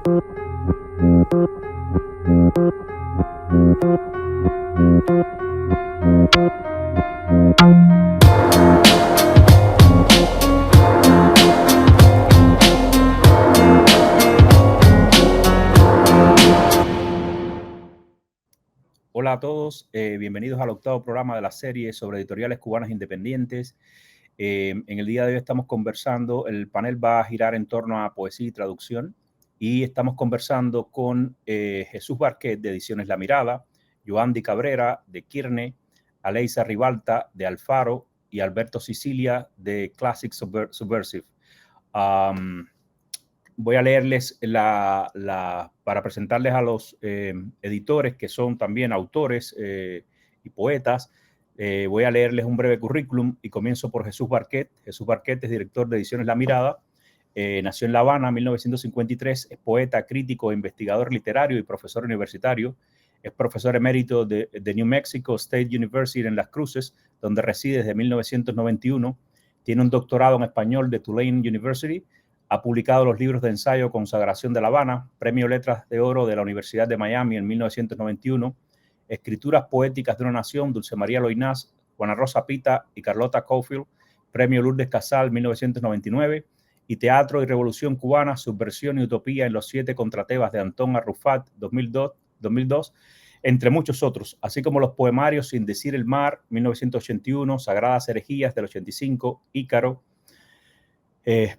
Hola a todos, bienvenidos al octavo programa de la serie sobre editoriales cubanas independientes. En el día de hoy estamos conversando, el panel va a girar en torno a poesía y traducción y estamos conversando con Jesús Barquet de Ediciones La Mirada, Yoandi Cabrera de Quirne, Aleisa Ribalta de Alfaro y Alberto Sicilia de Classic Subversive. Voy a leerles para presentarles a los editores que son también autores y poetas. Voy a leerles un breve currículum y comienzo por Jesús Barquet. Jesús Barquet es director de Ediciones La Mirada. Nació en La Habana en 1953. Es poeta, crítico, investigador literario y profesor universitario. Es profesor emérito de New Mexico State University en Las Cruces, donde reside desde 1991. Tiene un doctorado en español de Tulane University. Ha publicado los libros de ensayo Consagración de La Habana, Premio Letras de Oro de la Universidad de Miami en 1991, Escrituras Poéticas de una Nación, Dulce María Loinás, Juana Rosa Pita y Carlota Caulfield, Premio Lourdes Casal 1999, y Teatro y Revolución Cubana, Subversión y Utopía en los 7 Contratebas de Antón Arrufat 2002, entre muchos otros, así como los poemarios Sin Decir el Mar 1981, Sagradas Herejías del 85, Ícaro,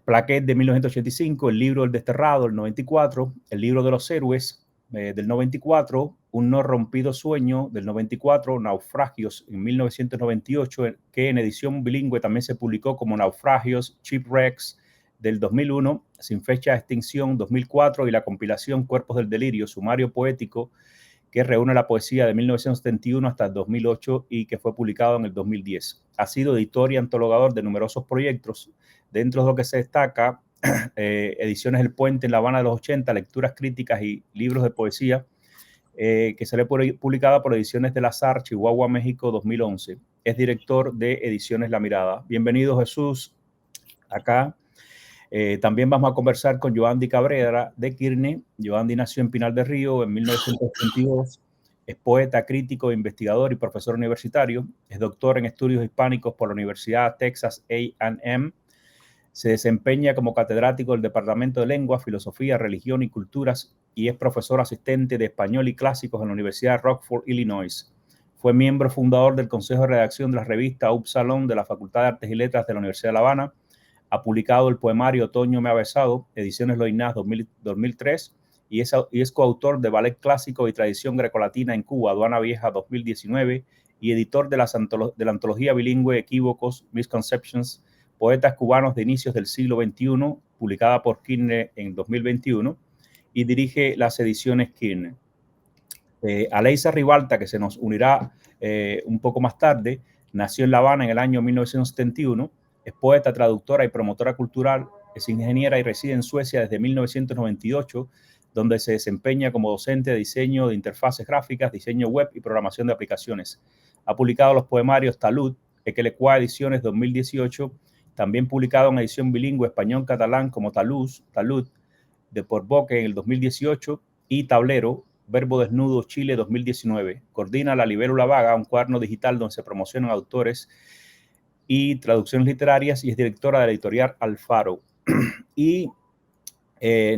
Plaquet de 1985, El Libro del Desterrado del 94, El Libro de los Héroes del 94, Un no rompido sueño del 94, Naufragios en 1998, que en edición bilingüe también se publicó como Naufragios, Shipwrecks del 2001, Sin fecha de extinción 2004 y la compilación Cuerpos del Delirio, sumario poético que reúne la poesía de 1971 hasta el 2008 y que fue publicado en el 2010. Ha sido editor y antologador de numerosos proyectos, dentro de lo que se destaca Ediciones El Puente en La Habana de los 80, lecturas críticas y libros de poesía, que sale publicada por Ediciones del Azar, Chihuahua, México, 2011. Es director de Ediciones La Mirada. Bienvenido, Jesús, acá. También vamos a conversar con Yoandi Cabrera de Quirne. Yoandi nació en Pinar del Río en 1982. Es poeta, crítico, investigador y profesor universitario. Es doctor en estudios hispánicos por la Universidad Texas A&M. Se desempeña como catedrático del Departamento de Lengua, Filosofía, Religión y Culturas y es profesor asistente de Español y Clásicos en la Universidad de Rockford, Illinois. Fue miembro fundador del Consejo de Redacción de la revista Upsalon de la Facultad de Artes y Letras de la Universidad de La Habana. Ha publicado el poemario Otoño me ha besado, Ediciones Loinás 2003, y es coautor de Ballet Clásico y Tradición Grecolatina en Cuba, Aduana Vieja 2019, y editor de la antología bilingüe Equívocos, Misconceptions, Poetas Cubanos de Inicios del Siglo XXI, publicada por Quirne en 2021, y dirige las ediciones Quirne. Aleisa Ribalta, que se nos unirá un poco más tarde, nació en La Habana en el año 1971, es poeta, traductora y promotora cultural, es ingeniera y reside en Suecia desde 1998, donde se desempeña como docente de diseño de interfaces gráficas, diseño web y programación de aplicaciones. Ha publicado los poemarios Talud, Equelecua Ediciones 2018, también publicado en edición bilingüe español-catalán como Talud, de Portbocque en el 2018, y Tablero, Verbo Desnudo, Chile 2019. Coordina La Libélula Vaga, un cuaderno digital donde se promocionan autores y traducciones literarias, y es directora de la editorial Alfaro. Y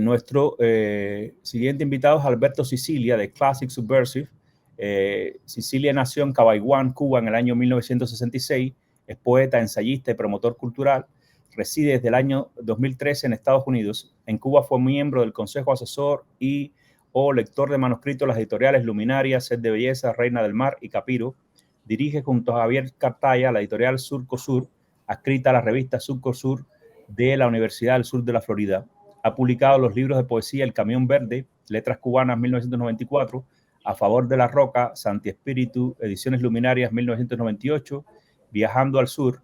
nuestro siguiente invitado es Alberto Sicilia, de Classic Subversive. Sicilia nació en Cabaiguán, Cuba, en el año 1966. Es poeta, ensayista y promotor cultural. Reside desde el año 2013 en Estados Unidos. En Cuba fue miembro del Consejo Asesor o lector de manuscritos de las editoriales Luminaria, Sed de Belleza, Reina del Mar y Capiro. Dirige junto a Javier Cartaya la editorial Surco Sur, adscrita a la revista Surco Sur de la Universidad del Sur de la Florida. Ha publicado los libros de poesía El Camión Verde, Letras Cubanas 1994, A Favor de la Roca, Santi Espíritu, Ediciones Luminarias 1998, Viajando al Sur,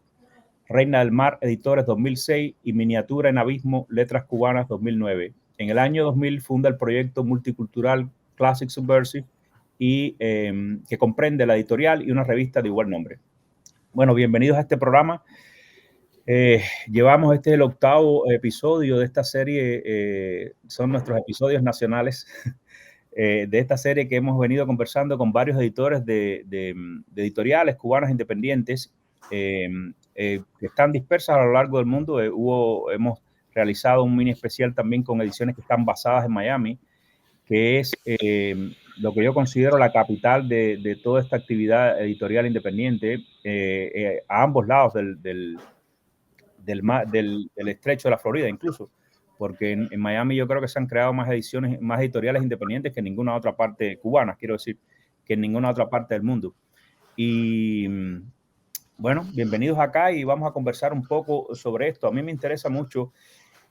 Reina del Mar, Editores 2006 y Miniatura en Abismo, Letras Cubanas 2009. En el año 2000 funda el proyecto multicultural Classic Subversive, y que comprende la editorial y una revista de igual nombre. Bueno, bienvenidos a este programa. Llevamos, este es el 8º episodio de esta serie, son nuestros episodios nacionales de esta serie que hemos venido conversando con varios editores de editoriales cubanas independientes que están dispersas a lo largo del mundo. Hemos realizado un mini especial también con ediciones que están basadas en Miami, que es lo que yo considero la capital de toda esta actividad editorial independiente, a ambos lados del estrecho de la Florida, incluso, porque en Miami yo creo que se han creado más editoriales independientes que en ninguna otra parte cubana, quiero decir, que en ninguna otra parte del mundo. Y bueno, bienvenidos acá y vamos a conversar un poco sobre esto. A mí me interesa mucho.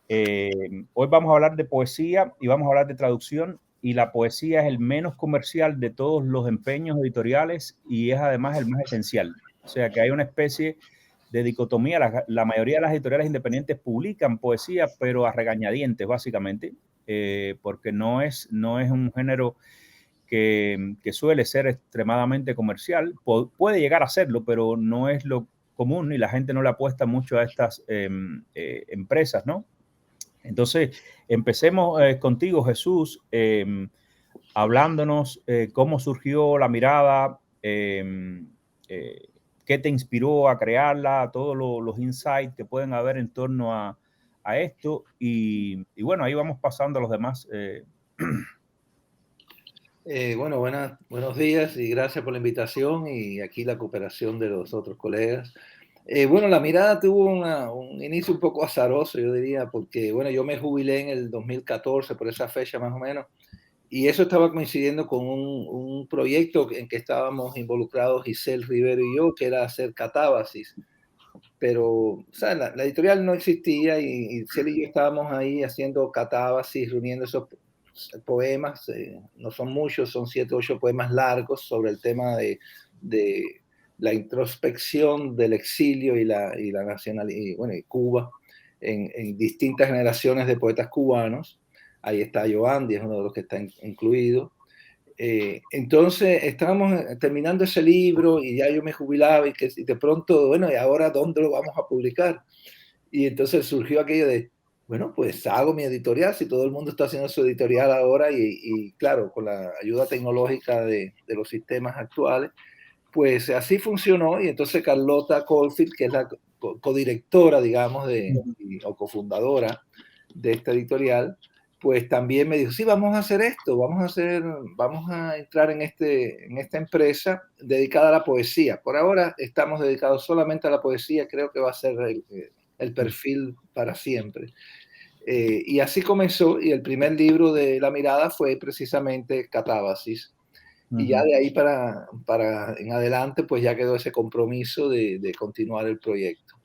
Hoy vamos a hablar de poesía y vamos a hablar de traducción, y la poesía es el menos comercial de todos los empeños editoriales y es además el más esencial. O sea que hay una especie de dicotomía. La mayoría de las editoriales independientes publican poesía, pero a regañadientes, básicamente, porque no es un género que suele ser extremadamente comercial. Puede llegar a serlo, pero no es lo común y la gente no le apuesta mucho a estas empresas, ¿no? Entonces, empecemos contigo, Jesús, hablándonos cómo surgió la mirada, qué te inspiró a crearla, todos los insights que pueden haber en torno a esto. Y bueno, ahí vamos pasando a los demás. Bueno, buenos días y gracias por la invitación y aquí la cooperación de los otros colegas. Bueno, la mirada tuvo un inicio un poco azaroso, yo diría, porque bueno, yo me jubilé en el 2014, por esa fecha más o menos, y eso estaba coincidiendo con un proyecto en que estábamos involucrados Giselle Rivero y yo, que era hacer catábasis. Pero, o sea, la editorial no existía y Giselle y yo estábamos ahí haciendo catábasis, reuniendo esos poemas, no son muchos, son 7 o 8 poemas largos sobre el tema de la introspección del exilio y la nacionalidad, y, bueno, y Cuba, en distintas generaciones de poetas cubanos. Ahí está Yoandi, es uno de los que está incluido. Entonces estábamos terminando ese libro y ya yo me jubilaba y de pronto, bueno, ¿y ahora dónde lo vamos a publicar? Y entonces surgió aquello de, bueno, pues hago mi editorial, si todo el mundo está haciendo su editorial ahora y claro, con la ayuda tecnológica de los sistemas actuales, pues así funcionó. Y entonces Carlota Caulfield, que es la codirectora, digamos, o cofundadora de esta editorial, pues también me dijo, sí, vamos a hacer esto, vamos a entrar en esta empresa dedicada a la poesía. Por ahora estamos dedicados solamente a la poesía, creo que va a ser el perfil para siempre. Y así comenzó, y el primer libro de La Mirada fue precisamente Catábasis. Y ya de ahí para en adelante, pues ya quedó ese compromiso de continuar el proyecto.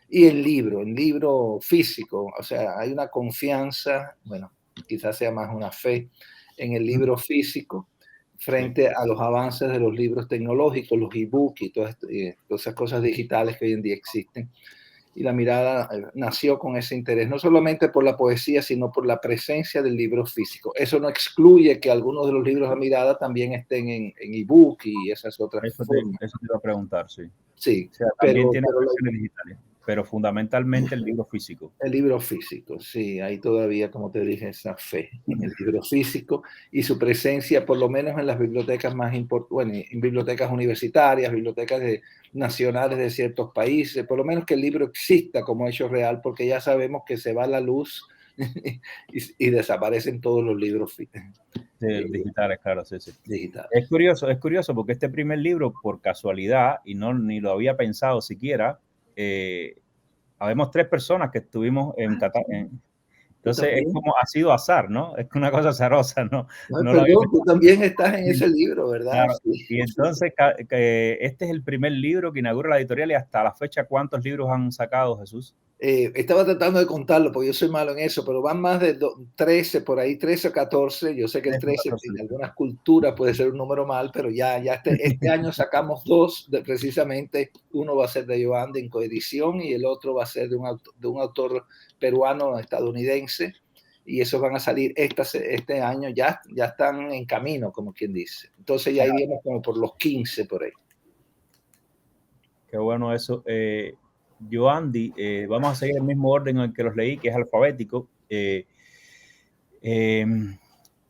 Y el libro físico, o sea, hay una confianza, bueno, quizás sea más una fe en el libro físico frente a los avances de los libros tecnológicos, los e-books y todas esas cosas digitales que hoy en día existen. Y La Mirada nació con ese interés, no solamente por la poesía, sino por la presencia del libro físico. Eso no excluye que algunos de los libros de La Mirada también estén en ebook y esas otras formas. Eso te iba a preguntar, sí. Sí, O sea, también tiene versiones digitales, pero fundamentalmente el libro físico. el libro físico, sí, hay todavía, como te dije, esa fe en el libro físico y su presencia, por lo menos en las bibliotecas más importantes, bueno, en bibliotecas universitarias, bibliotecas nacionales de ciertos países, por lo menos que el libro exista como hecho real, porque ya sabemos que se va la luz y desaparecen todos los libros Digitales, claro, sí, sí. digitales. Es curioso porque este primer libro, por casualidad, y ni lo había pensado siquiera, habemos 3 personas que estuvimos en Qatar. Entonces es como ha sido azar, ¿no? Es una cosa azarosa, ¿no? No, No lo había perdón, tú pensado. también estás en ese libro, ¿verdad? Claro. Sí. Y entonces este es el primer libro que inaugura la editorial, y hasta la fecha, ¿cuántos libros han sacado, Jesús? Estaba tratando de contarlo porque yo soy malo en eso, pero van más de 13 por ahí, 13 o 14. Yo sé que el 13 en algunas culturas puede ser un número mal, pero ya este año sacamos 2, precisamente uno va a ser de Yoandi en coedición y el otro va a ser de un autor peruano estadounidense, y esos van a salir este año, ya están en camino, como quien dice. Entonces ya iríamos como por los 15 por ahí. Qué bueno eso. Yoandi, vamos a seguir el mismo orden en el que los leí, que es alfabético.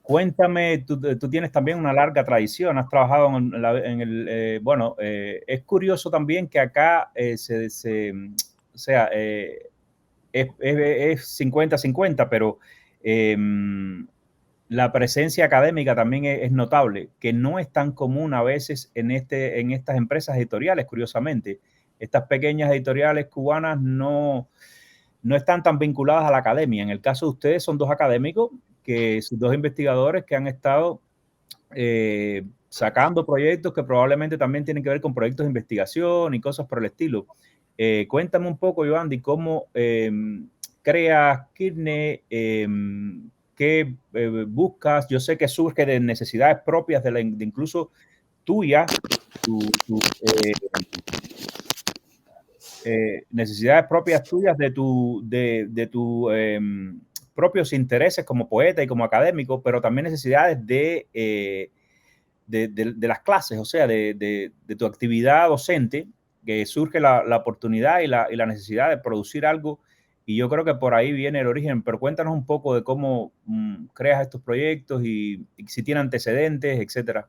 Cuéntame, tú tienes también una larga tradición, has trabajado en el, bueno, es curioso también que acá o sea, es 50-50, pero la presencia académica también es notable, que no es tan común a veces en estas empresas editoriales, curiosamente. Estas pequeñas editoriales cubanas no están tan vinculadas a la academia. En el caso de ustedes son dos académicos, dos investigadores que han estado sacando proyectos que probablemente también tienen que ver con proyectos de investigación y cosas por el estilo. Cuéntame un poco, Yoandi, cómo creas Kearney, qué buscas. Yo sé que surge de necesidades propias de incluso tuyas, necesidades propias tuyas de tus propios intereses como poeta y como académico, pero también necesidades de las clases, o sea, de tu actividad docente, que surge la oportunidad y la necesidad de producir algo, y yo creo que por ahí viene el origen. Pero cuéntanos un poco de cómo creas estos proyectos y si tiene antecedentes, etcétera.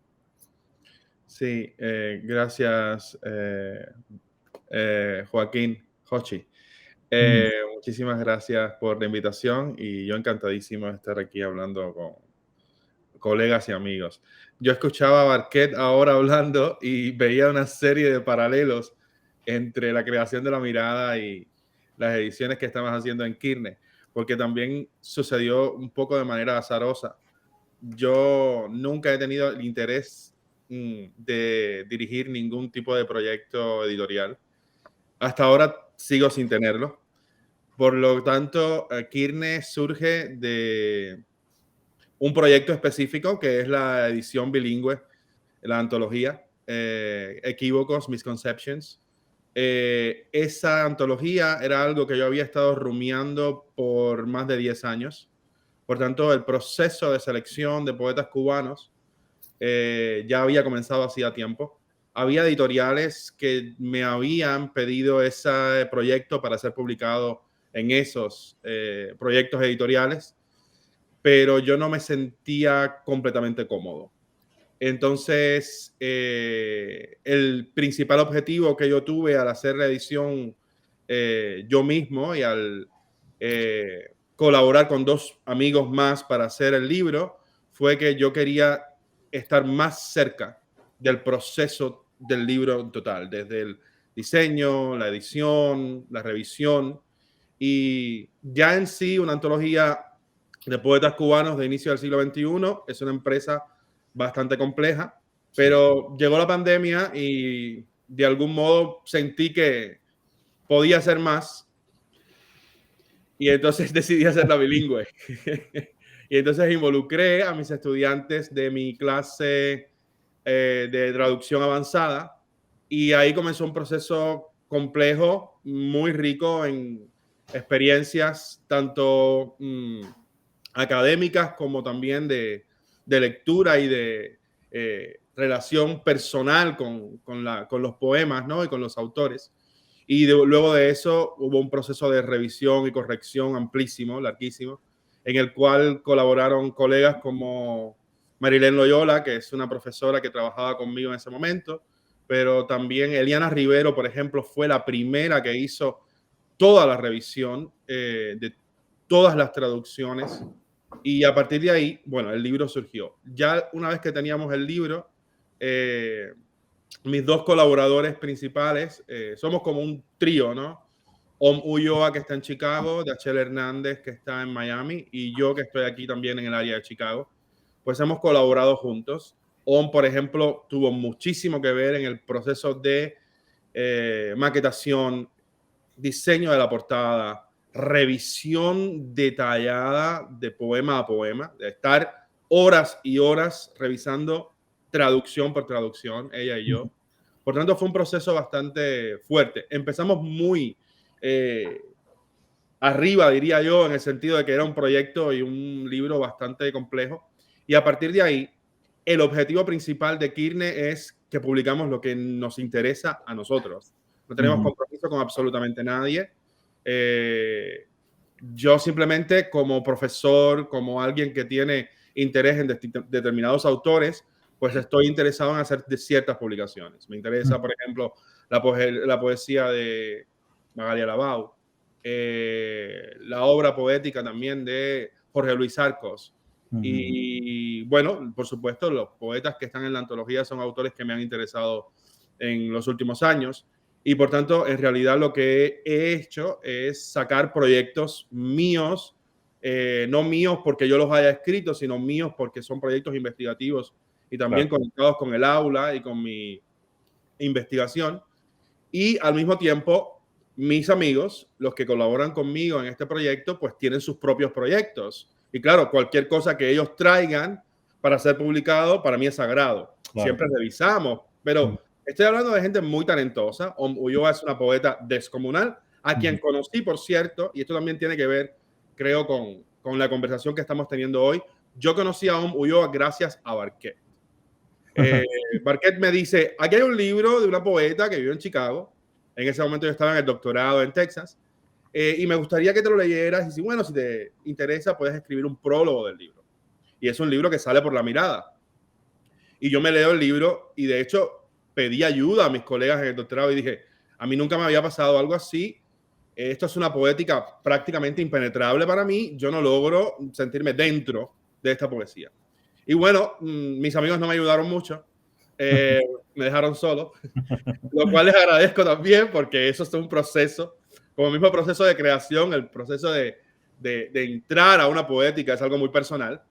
Sí, gracias, Joaquín Hochi. Muchísimas gracias por la invitación y yo encantadísimo de estar aquí hablando con colegas y amigos. Yo escuchaba a Barquet ahora hablando y veía una serie de paralelos entre la creación de La Mirada y las ediciones que estamos haciendo en Kearney, porque también sucedió un poco de manera azarosa. Yo nunca he tenido el interés de dirigir ningún tipo de proyecto editorial. Hasta ahora sigo sin tenerlo. Por lo tanto, Kearney surge de un proyecto específico que es la edición bilingüe, la antología, Equívocos, Misconceptions. Esa antología era algo que yo había estado rumiando por más de 10 años. Por tanto, el proceso de selección de poetas cubanos ya había comenzado hacía tiempo. Había editoriales que me habían pedido ese proyecto para ser publicado en esos proyectos editoriales, pero yo no me sentía completamente cómodo. Entonces, el principal objetivo que yo tuve al hacer la edición yo mismo y al colaborar con dos amigos más para hacer el libro fue que yo quería estar más cerca del proceso del libro en total, desde el diseño, la edición, la revisión, y ya en sí una antología de poetas cubanos de inicio del siglo XXI es una empresa bastante compleja, pero llegó la pandemia y de algún modo sentí que podía hacer más y entonces decidí hacerla bilingüe. Y entonces involucré a mis estudiantes de mi clase de traducción avanzada y ahí comenzó un proceso complejo, muy rico en experiencias tanto académicas como también de lectura y de relación personal con los poemas, ¿no? Y con los autores. Y luego de eso hubo un proceso de revisión y corrección amplísimo, larguísimo, en el cual colaboraron colegas como Marilén Loyola, que es una profesora que trabajaba conmigo en ese momento, pero también Eliana Rivero, por ejemplo, fue la primera que hizo toda la revisión de todas las traducciones. Y a partir de ahí, bueno, el libro surgió. Ya una vez que teníamos el libro, mis dos colaboradores principales, somos como un trío, ¿no? Om Ulloa, que está en Chicago, Dachel Hernández, que está en Miami, y yo, que estoy aquí también en el área de Chicago, pues hemos colaborado juntos. Om, por ejemplo, tuvo muchísimo que ver en el proceso de maquetación, diseño de la portada, revisión detallada de poema a poema, de estar horas y horas revisando traducción por traducción, ella y yo. Por tanto, fue un proceso bastante fuerte. Empezamos muy arriba, diría yo, en el sentido de que era un proyecto y un libro bastante complejo. Y a partir de ahí, el objetivo principal de Kearney es que publicamos lo que nos interesa a nosotros. no tenemos compromiso con absolutamente nadie. Yo simplemente como profesor, como alguien que tiene interés en determinados autores, pues estoy interesado en hacer ciertas publicaciones. Me interesa, por ejemplo, la poesía de Magali Alabau, la obra poética también de Jorge Luis Arcos. Y bueno, por supuesto, los poetas que están en la antología son autores que me han interesado en los últimos años. Y por tanto, en realidad lo que he hecho es sacar proyectos míos, no míos porque yo los haya escrito, sino míos porque son proyectos investigativos y también conectados con el aula y con mi investigación. Y al mismo tiempo, mis amigos, los que colaboran conmigo en este proyecto, pues tienen sus propios proyectos. Y claro, cualquier cosa que ellos traigan para ser publicado, para mí es sagrado. Siempre revisamos, pero estoy hablando de gente muy talentosa. Om Ulloa es una poeta descomunal, a quien conocí, por cierto, y esto también tiene que ver, creo, con la conversación que estamos teniendo hoy. Yo conocí a Om Ulloa gracias a Barquet. Barquet me dice, aquí hay un libro de una poeta que vive en Chicago. En ese momento yo estaba en el doctorado en Texas. Y me gustaría que te lo leyeras. Y si, bueno, si te interesa, puedes escribir un prólogo del libro. Y es un libro que sale por La Mirada. Y yo me leo el libro y de hecho pedí ayuda a mis colegas en el doctorado y dije, a mí nunca me había pasado algo así. Esto es una poética prácticamente impenetrable para mí. Yo no logro sentirme dentro de esta poesía. Y bueno, mis amigos no me ayudaron mucho. Me dejaron solo. Lo cual les agradezco también porque eso es un proceso, como el mismo proceso de creación, el proceso de entrar a una poética es algo muy personal.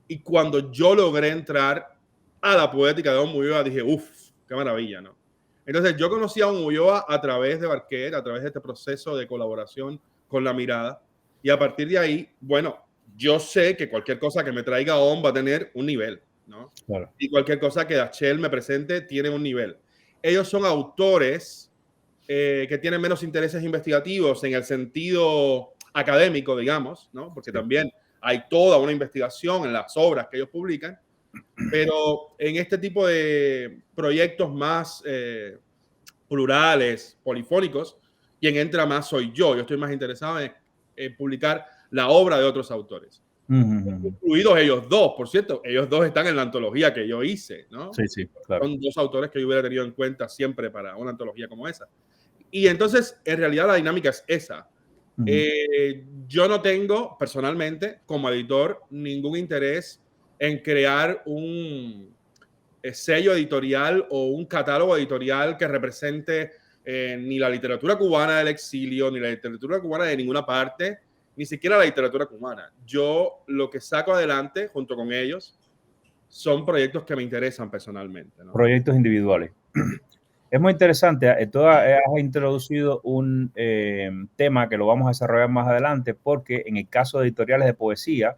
Y cuando yo logré entrar a la poética de Om Ulloa, dije, uff, qué maravilla, ¿no? Entonces yo conocí a Om Ulloa a través de Barquet, a través de este proceso de colaboración con La Mirada. Y a partir de ahí, bueno, yo sé que cualquier cosa que me traiga Om va a tener un nivel, ¿no? Claro. Y cualquier cosa que Dachel me presente tiene un nivel. Ellos son autores que tienen menos intereses investigativos en el sentido académico, digamos, ¿no? Porque también hay toda una investigación en las obras que ellos publican, pero en este tipo de proyectos más plurales, polifónicos, quien entra más soy yo. Yo estoy más interesado en publicar la obra de otros autores. Incluidos ellos dos, por cierto. Ellos dos están en la antología que yo hice, ¿no? Sí, sí, claro. Son dos autores que yo hubiera tenido en cuenta siempre para una antología como esa. Y entonces, en realidad, la dinámica es esa. Yo no tengo, personalmente, como editor, ningún interés en crear un sello editorial o un catálogo editorial que represente ni la literatura cubana del exilio, ni la literatura cubana de ninguna parte, ni siquiera la literatura cubana. Yo lo que saco adelante junto con ellos son proyectos que me interesan personalmente, ¿no? Proyectos individuales. Es muy interesante. Tú has introducido un tema que lo vamos a desarrollar más adelante, porque en el caso de editoriales de poesía,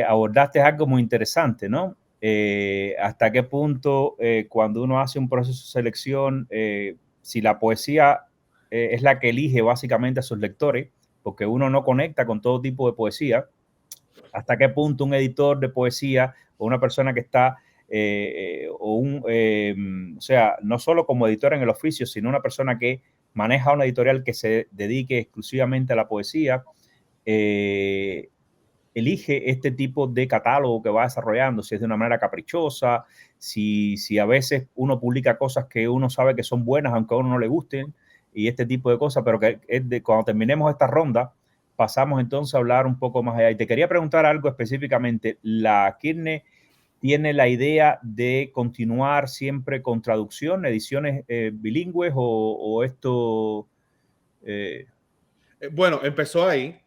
abordaste algo muy interesante, ¿no? Hasta qué punto cuando uno hace un proceso de selección, si la poesía es la que elige básicamente a sus lectores, porque uno no conecta con todo tipo de poesía, hasta qué punto un editor de poesía o una persona que está, o sea, no solo como editor en el oficio, sino una persona que maneja una editorial que se dedique exclusivamente a la poesía, elige este tipo de catálogo que va desarrollando, si es de una manera caprichosa, si a veces uno publica cosas que uno sabe que son buenas, aunque a uno no le gusten, y este tipo de cosas, pero que cuando terminemos esta ronda, pasamos entonces a hablar un poco más allá. Y te quería preguntar algo específicamente. ¿La Kearney tiene la idea de continuar siempre con traducción, ediciones bilingües o esto? Bueno, empezó ahí.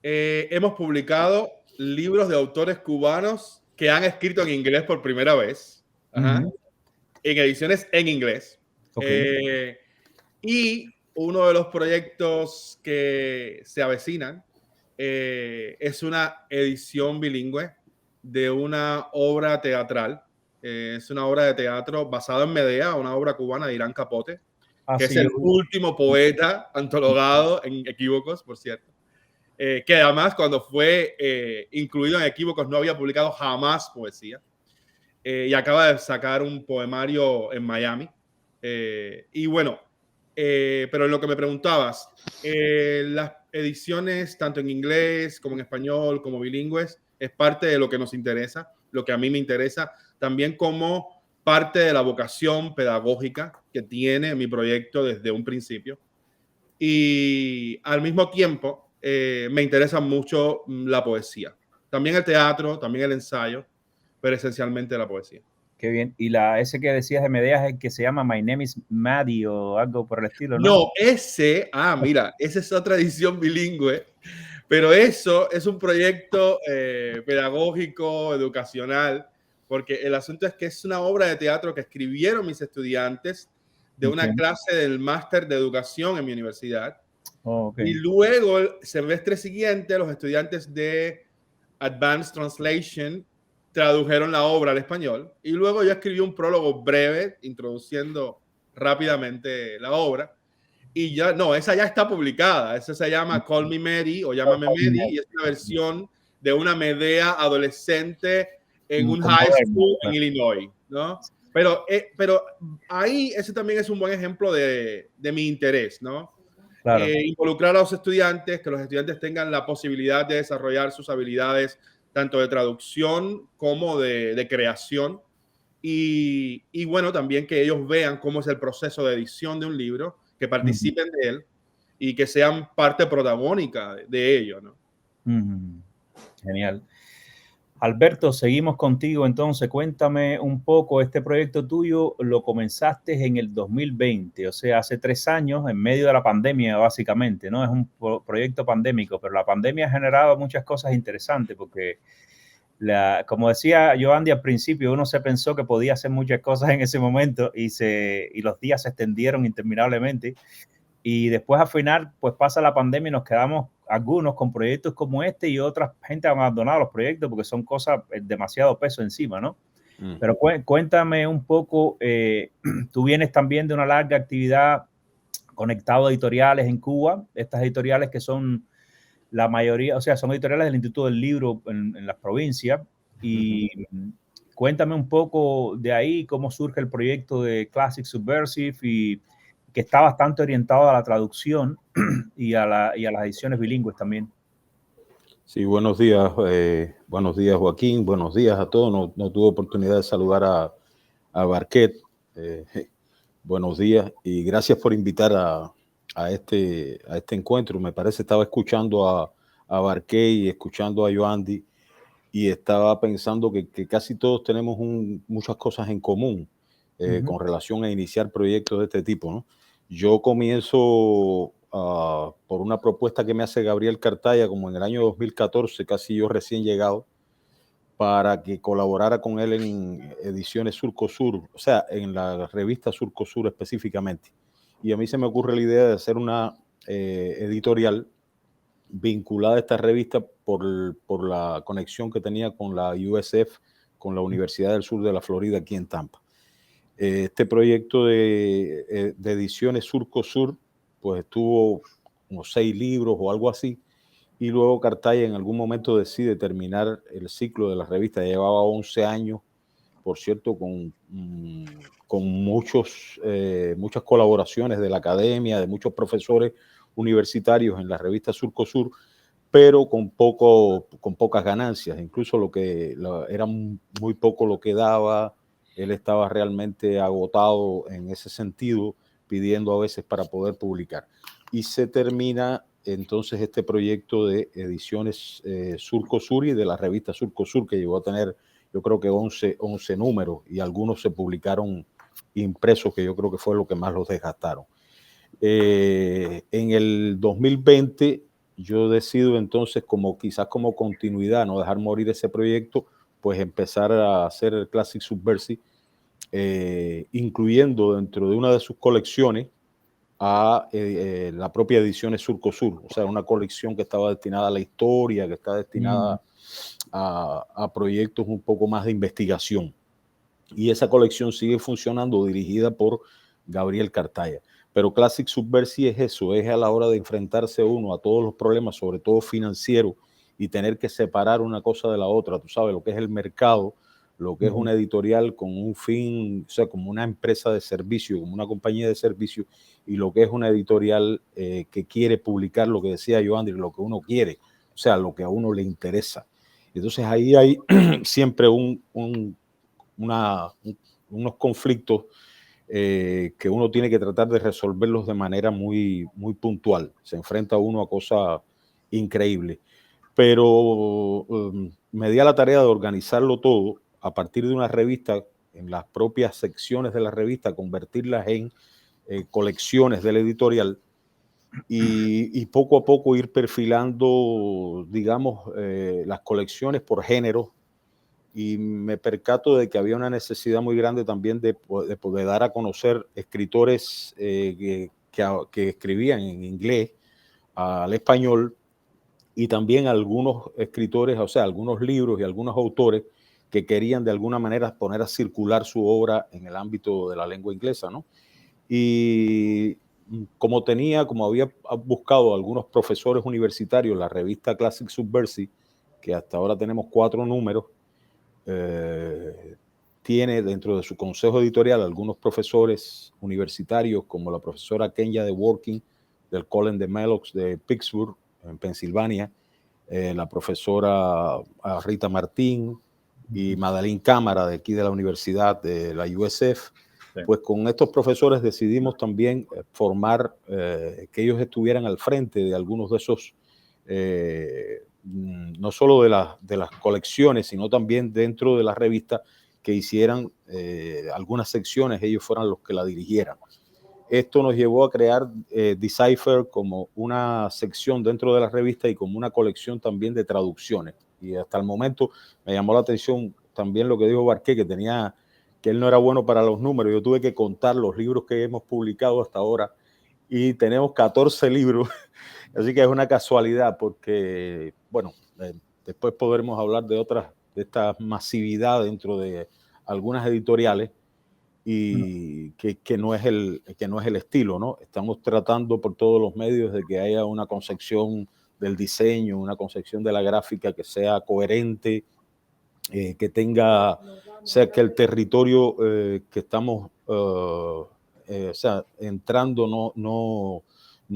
Hemos publicado libros de autores cubanos que han escrito en inglés por primera vez, en ediciones en inglés. Okay. Y uno de los proyectos que se avecinan es una edición bilingüe de una obra teatral. Es una obra de teatro basada en Medea, una obra cubana de Irán Capote, que es el último poeta antologado en Equívocos, por cierto. Que además cuando fue incluido en Equívocos no había publicado jamás poesía. Y acaba de sacar un poemario en Miami. Y bueno, pero en lo que me preguntabas, las ediciones tanto en inglés como en español, como bilingües, es parte de lo que nos interesa, lo que a mí me interesa, también como parte de la vocación pedagógica que tiene mi proyecto desde un principio. Y al mismo tiempo me interesa mucho la poesía, también el teatro, también el ensayo, pero esencialmente la poesía. Qué bien. Y ese que decías de Medea es el que se llama My Name is Maddie o algo por el estilo, ¿no? No, mira, esa es otra edición bilingüe, pero eso es un proyecto pedagógico, educacional, porque el asunto es que es una obra de teatro que escribieron mis estudiantes de una clase del máster de educación en mi universidad. Oh, okay. Y luego, el semestre siguiente, los estudiantes de Advanced Translation tradujeron la obra al español. Y luego yo escribí un prólogo breve introduciendo rápidamente la obra. Y ya, no, esa ya está publicada. Esa se llama Call Me Mary o Llámame Mary. Y es una versión de una Medea adolescente en un high school en Illinois, ¿no? Pero ahí ese también es un buen ejemplo de mi interés, ¿no? Claro. Involucrar a los estudiantes, que los estudiantes tengan la posibilidad de desarrollar sus habilidades tanto de traducción como de creación. Y bueno, también que ellos vean cómo es el proceso de edición de un libro, que participen de él y que sean parte protagónica de ello, ¿no? Genial. Alberto, seguimos contigo entonces. Cuéntame un poco, este proyecto tuyo lo comenzaste en el 2020, o sea, hace 3 años, en medio de la pandemia básicamente, ¿no? Es un proyecto pandémico, pero la pandemia ha generado muchas cosas interesantes porque, como decía Yoandi al principio, uno se pensó que podía hacer muchas cosas en ese momento y los días se extendieron interminablemente. Y después al final, pues pasa la pandemia y nos quedamos algunos con proyectos como este y otra gente ha abandonado los proyectos porque son cosas demasiado peso encima, ¿no? Pero cuéntame un poco, tú vienes también de una larga actividad conectado a editoriales en Cuba, estas editoriales que son la mayoría, o sea, son editoriales del Instituto del Libro en las provincias. Y cuéntame un poco de ahí, cómo surge el proyecto de Classic Subversive y que está bastante orientado a la traducción y a las ediciones bilingües también. Sí, buenos días Joaquín, buenos días a todos. No tuve oportunidad de saludar a Barquet. Buenos días y gracias por invitar a este encuentro. Me parece, estaba escuchando a Barquet y escuchando a Yoandi y estaba pensando que casi todos tenemos muchas cosas en común con relación a iniciar proyectos de este tipo, ¿no? Yo comienzo por una propuesta que me hace Gabriel Cartaya como en el año 2014, casi yo recién llegado, para que colaborara con él en Ediciones Surcosur, o sea, en la revista Surcosur específicamente. Y a mí se me ocurre la idea de hacer una editorial vinculada a esta revista por la conexión que tenía con la USF, con la Universidad del Sur de la Florida, aquí en Tampa. Este proyecto de Ediciones Surcosur, pues estuvo como 6 libros o algo así, y luego Cartaya en algún momento decide terminar el ciclo de la revista. Ya llevaba 11 años, por cierto, con muchas colaboraciones de la academia, de muchos profesores universitarios en la revista Surcosur, pero con pocas ganancias. Incluso era muy poco lo que daba. Él estaba realmente agotado en ese sentido, pidiendo a veces para poder publicar. Y se termina entonces este proyecto de Ediciones Surcosur y de la revista Surcosur, que llegó a tener, yo creo que 11 números, y algunos se publicaron impresos, que yo creo que fue lo que más los desgastaron. En el 2020 yo decido entonces, quizás como continuidad, no dejar morir ese proyecto, pues empezar a hacer el Classic Subversive, incluyendo dentro de una de sus colecciones a la propia Ediciones Surcosur, o sea, una colección que estaba destinada a la historia, que está destinada a proyectos un poco más de investigación. Y esa colección sigue funcionando, dirigida por Gabriel Cartaya. Pero Classic Subversive es eso, es a la hora de enfrentarse uno a todos los problemas, sobre todo financieros, y tener que separar una cosa de la otra. Tú sabes lo que es el mercado, lo que es una editorial con un fin, o sea, como una empresa de servicio, como una compañía de servicio, y lo que es una editorial que quiere publicar lo que decía yo, Andrés, lo que uno quiere, o sea, lo que a uno le interesa. Entonces ahí hay siempre unos conflictos que uno tiene que tratar de resolverlos de manera muy, muy puntual. Se enfrenta uno a cosas increíbles. Pero me di a la tarea de organizarlo todo a partir de una revista, en las propias secciones de la revista, convertirlas en colecciones de la editorial y poco a poco ir perfilando, digamos, las colecciones por género. Y me percato de que había una necesidad muy grande también de poder dar a conocer escritores que escribían en inglés al español, y también algunos escritores, o sea, algunos libros y algunos autores que querían de alguna manera poner a circular su obra en el ámbito de la lengua inglesa, ¿no? Y como había buscado algunos profesores universitarios, la revista Classic Subversive, que hasta ahora tenemos 4 números, tiene dentro de su consejo editorial algunos profesores universitarios, como la profesora Kenya de Working del Colin de Mellox de Pittsburgh, en Pensilvania, la profesora Rita Martín y Madalyn Cámara de aquí de la Universidad de la USF. Sí. Pues con estos profesores decidimos también formar, que ellos estuvieran al frente de algunos de esos, no solo de las colecciones, sino también dentro de la revista, que hicieran algunas secciones, ellos fueran los que la dirigieran. Esto nos llevó a crear Decipher como una sección dentro de la revista y como una colección también de traducciones. Y hasta el momento me llamó la atención también lo que dijo Barqué, que él no era bueno para los números. Yo tuve que contar los libros que hemos publicado hasta ahora y tenemos 14 libros. Así que es una casualidad porque, bueno, después podremos hablar de esta masividad dentro de algunas editoriales, y que no es el estilo, ¿no? Estamos tratando por todos los medios de que haya una concepción del diseño, una concepción de la gráfica que sea coherente, que tenga, o sea, que el territorio que estamos o sea, entrando no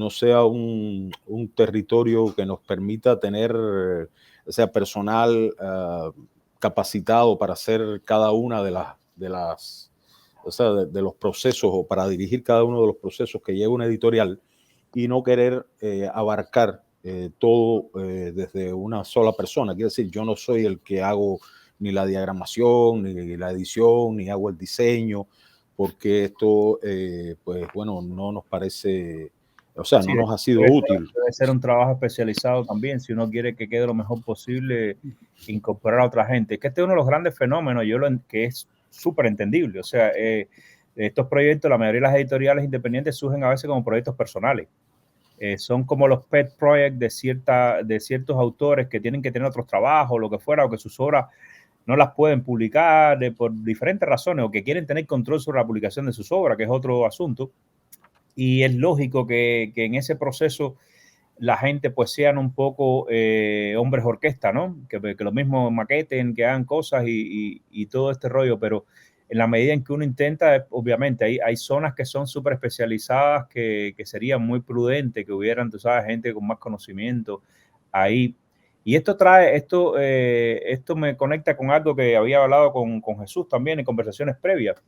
sea un territorio que nos permita tener, o sea, personal capacitado para hacer cada una de las o sea, de los procesos, o para dirigir cada uno de los procesos que lleva una editorial, y no querer abarcar todo desde una sola persona. Quiere decir, yo no soy el que hago ni la diagramación, ni la edición, ni hago el diseño, porque esto, pues bueno, no nos parece, o sea, sí, no nos ha sido útil. Debe ser un trabajo especializado también, si uno quiere que quede lo mejor posible, incorporar a otra gente. Es que este es uno de los grandes fenómenos, que es súper entendible. O sea, estos proyectos, la mayoría de las editoriales independientes surgen a veces como proyectos personales. Son como los pet projects de ciertos autores que tienen que tener otros trabajos, lo que fuera, o que sus obras no las pueden publicar por diferentes razones, o que quieren tener control sobre la publicación de sus obras, que es otro asunto. Y es lógico que en ese proceso la gente pues sean un poco hombres orquesta, ¿no? Que lo mismo maqueten, que hagan cosas y todo este rollo, pero en la medida en que uno intenta, obviamente hay zonas que son súper especializadas que sería muy prudente que hubieran, tú sabes, gente con más conocimiento ahí. Y esto me conecta con algo que había hablado con Jesús también en conversaciones previas,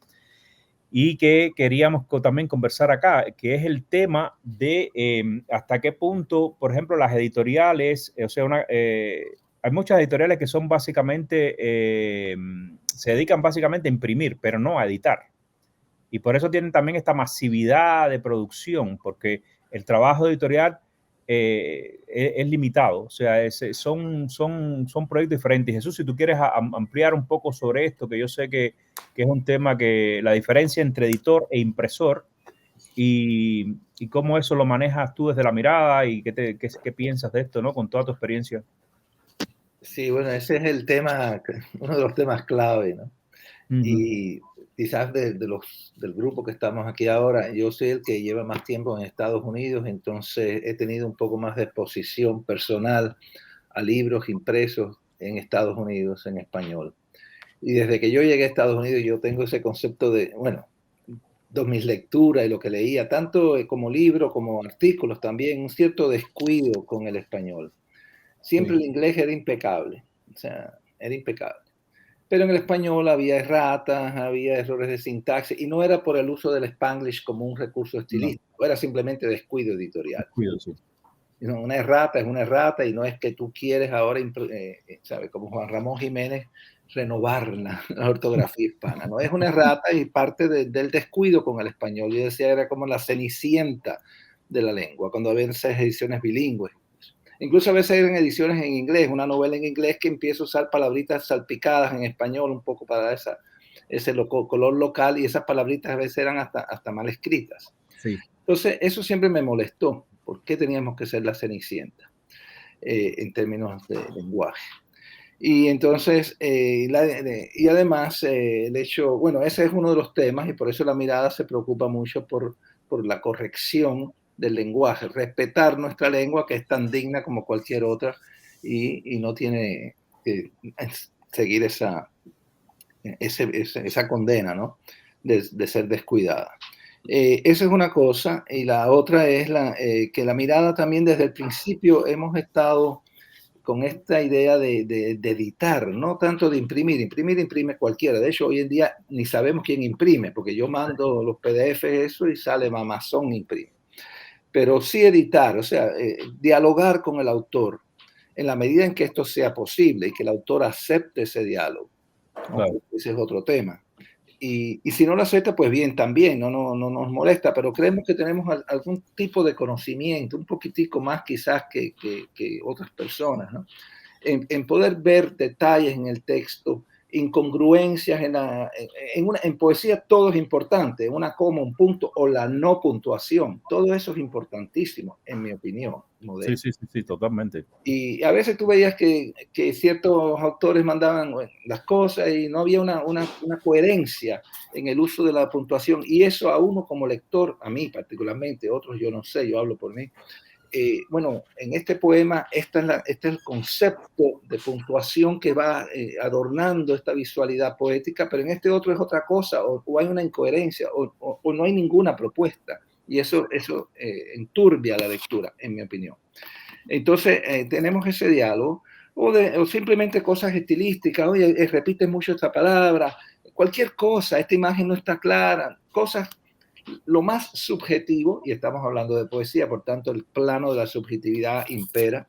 y que queríamos también conversar acá, que es el tema de hasta qué punto, por ejemplo, las editoriales, o sea, hay muchas editoriales que son básicamente, se dedican básicamente a imprimir, pero no a editar. Y por eso tienen también esta masividad de producción, porque el trabajo editorial es limitado, o sea, son proyectos diferentes. Jesús, si tú quieres ampliar un poco sobre esto, que yo sé que es un tema que la diferencia entre editor e impresor, y cómo eso lo manejas tú desde la mirada, y qué piensas de esto, ¿no? Con toda tu experiencia. Sí, bueno, ese es el tema, uno de los temas clave, ¿no? Uh-huh. Y quizás del grupo que estamos aquí ahora, yo soy el que lleva más tiempo en Estados Unidos, entonces he tenido un poco más de exposición personal a libros impresos en Estados Unidos en español. Y desde que yo llegué a Estados Unidos, yo tengo ese concepto de, bueno, mis lecturas y lo que leía, tanto como libros como artículos también, un cierto descuido con el español. Siempre el inglés era impecable, o sea, era impecable. Pero en el español había erratas, había errores de sintaxis, y no era por el uso del Spanglish como un recurso estilístico, era simplemente descuido editorial. Descuido, sí. Una errata es una errata, y no es que tú quieres ahora, ¿sabes? Como Juan Ramón Jiménez, renovar la ortografía hispana. No es una errata y parte del descuido con el español. Yo decía, era como la cenicienta de la lengua, cuando había esas ediciones bilingües. Incluso a veces eran ediciones en inglés, una novela en inglés que empieza a usar palabritas salpicadas en español un poco para ese color local, y esas palabritas a veces eran hasta mal escritas. Sí. Entonces, eso siempre me molestó. ¿Por qué teníamos que ser la cenicienta en términos de lenguaje? Y entonces, y además, el hecho, bueno, ese es uno de los temas, y por eso la mirada se preocupa mucho por la corrección del lenguaje, respetar nuestra lengua, que es tan digna como cualquier otra, y no tiene que seguir esa condena, ¿no? De ser descuidada. Esa es una cosa, y la otra es que la mirada también desde el principio hemos estado con esta idea de editar, no tanto de imprimir. Imprime cualquiera. De hecho, hoy en día ni sabemos quién imprime, porque yo mando los PDF eso y sale Amazon imprime. Pero sí editar, o sea, dialogar con el autor en la medida en que esto sea posible y que el autor acepte ese diálogo, ¿no? Claro. Ese es otro tema. Y si no lo acepta, pues bien, también, no nos molesta, pero creemos que tenemos algún tipo de conocimiento, un poquitico más quizás que otras personas, ¿no? En poder ver detalles en el texto, incongruencias en poesía, todo es importante, una coma, un punto o la no puntuación, todo eso es importantísimo, en mi opinión. Sí, totalmente. Y a veces tú veías que ciertos autores mandaban las cosas y no había una coherencia en el uso de la puntuación, y eso a uno como lector, a mí particularmente, otros yo no sé, yo hablo por mí. Bueno, en este poema, este es el concepto de puntuación que va adornando esta visualidad poética, pero en este otro es otra cosa, o hay una incoherencia, o no hay ninguna propuesta, y eso enturbia la lectura, en mi opinión. Entonces, tenemos ese diálogo, o simplemente cosas estilísticas, oye, repite mucho esta palabra, cualquier cosa, esta imagen no está clara, cosas lo más subjetivo, y estamos hablando de poesía, por tanto el plano de la subjetividad impera.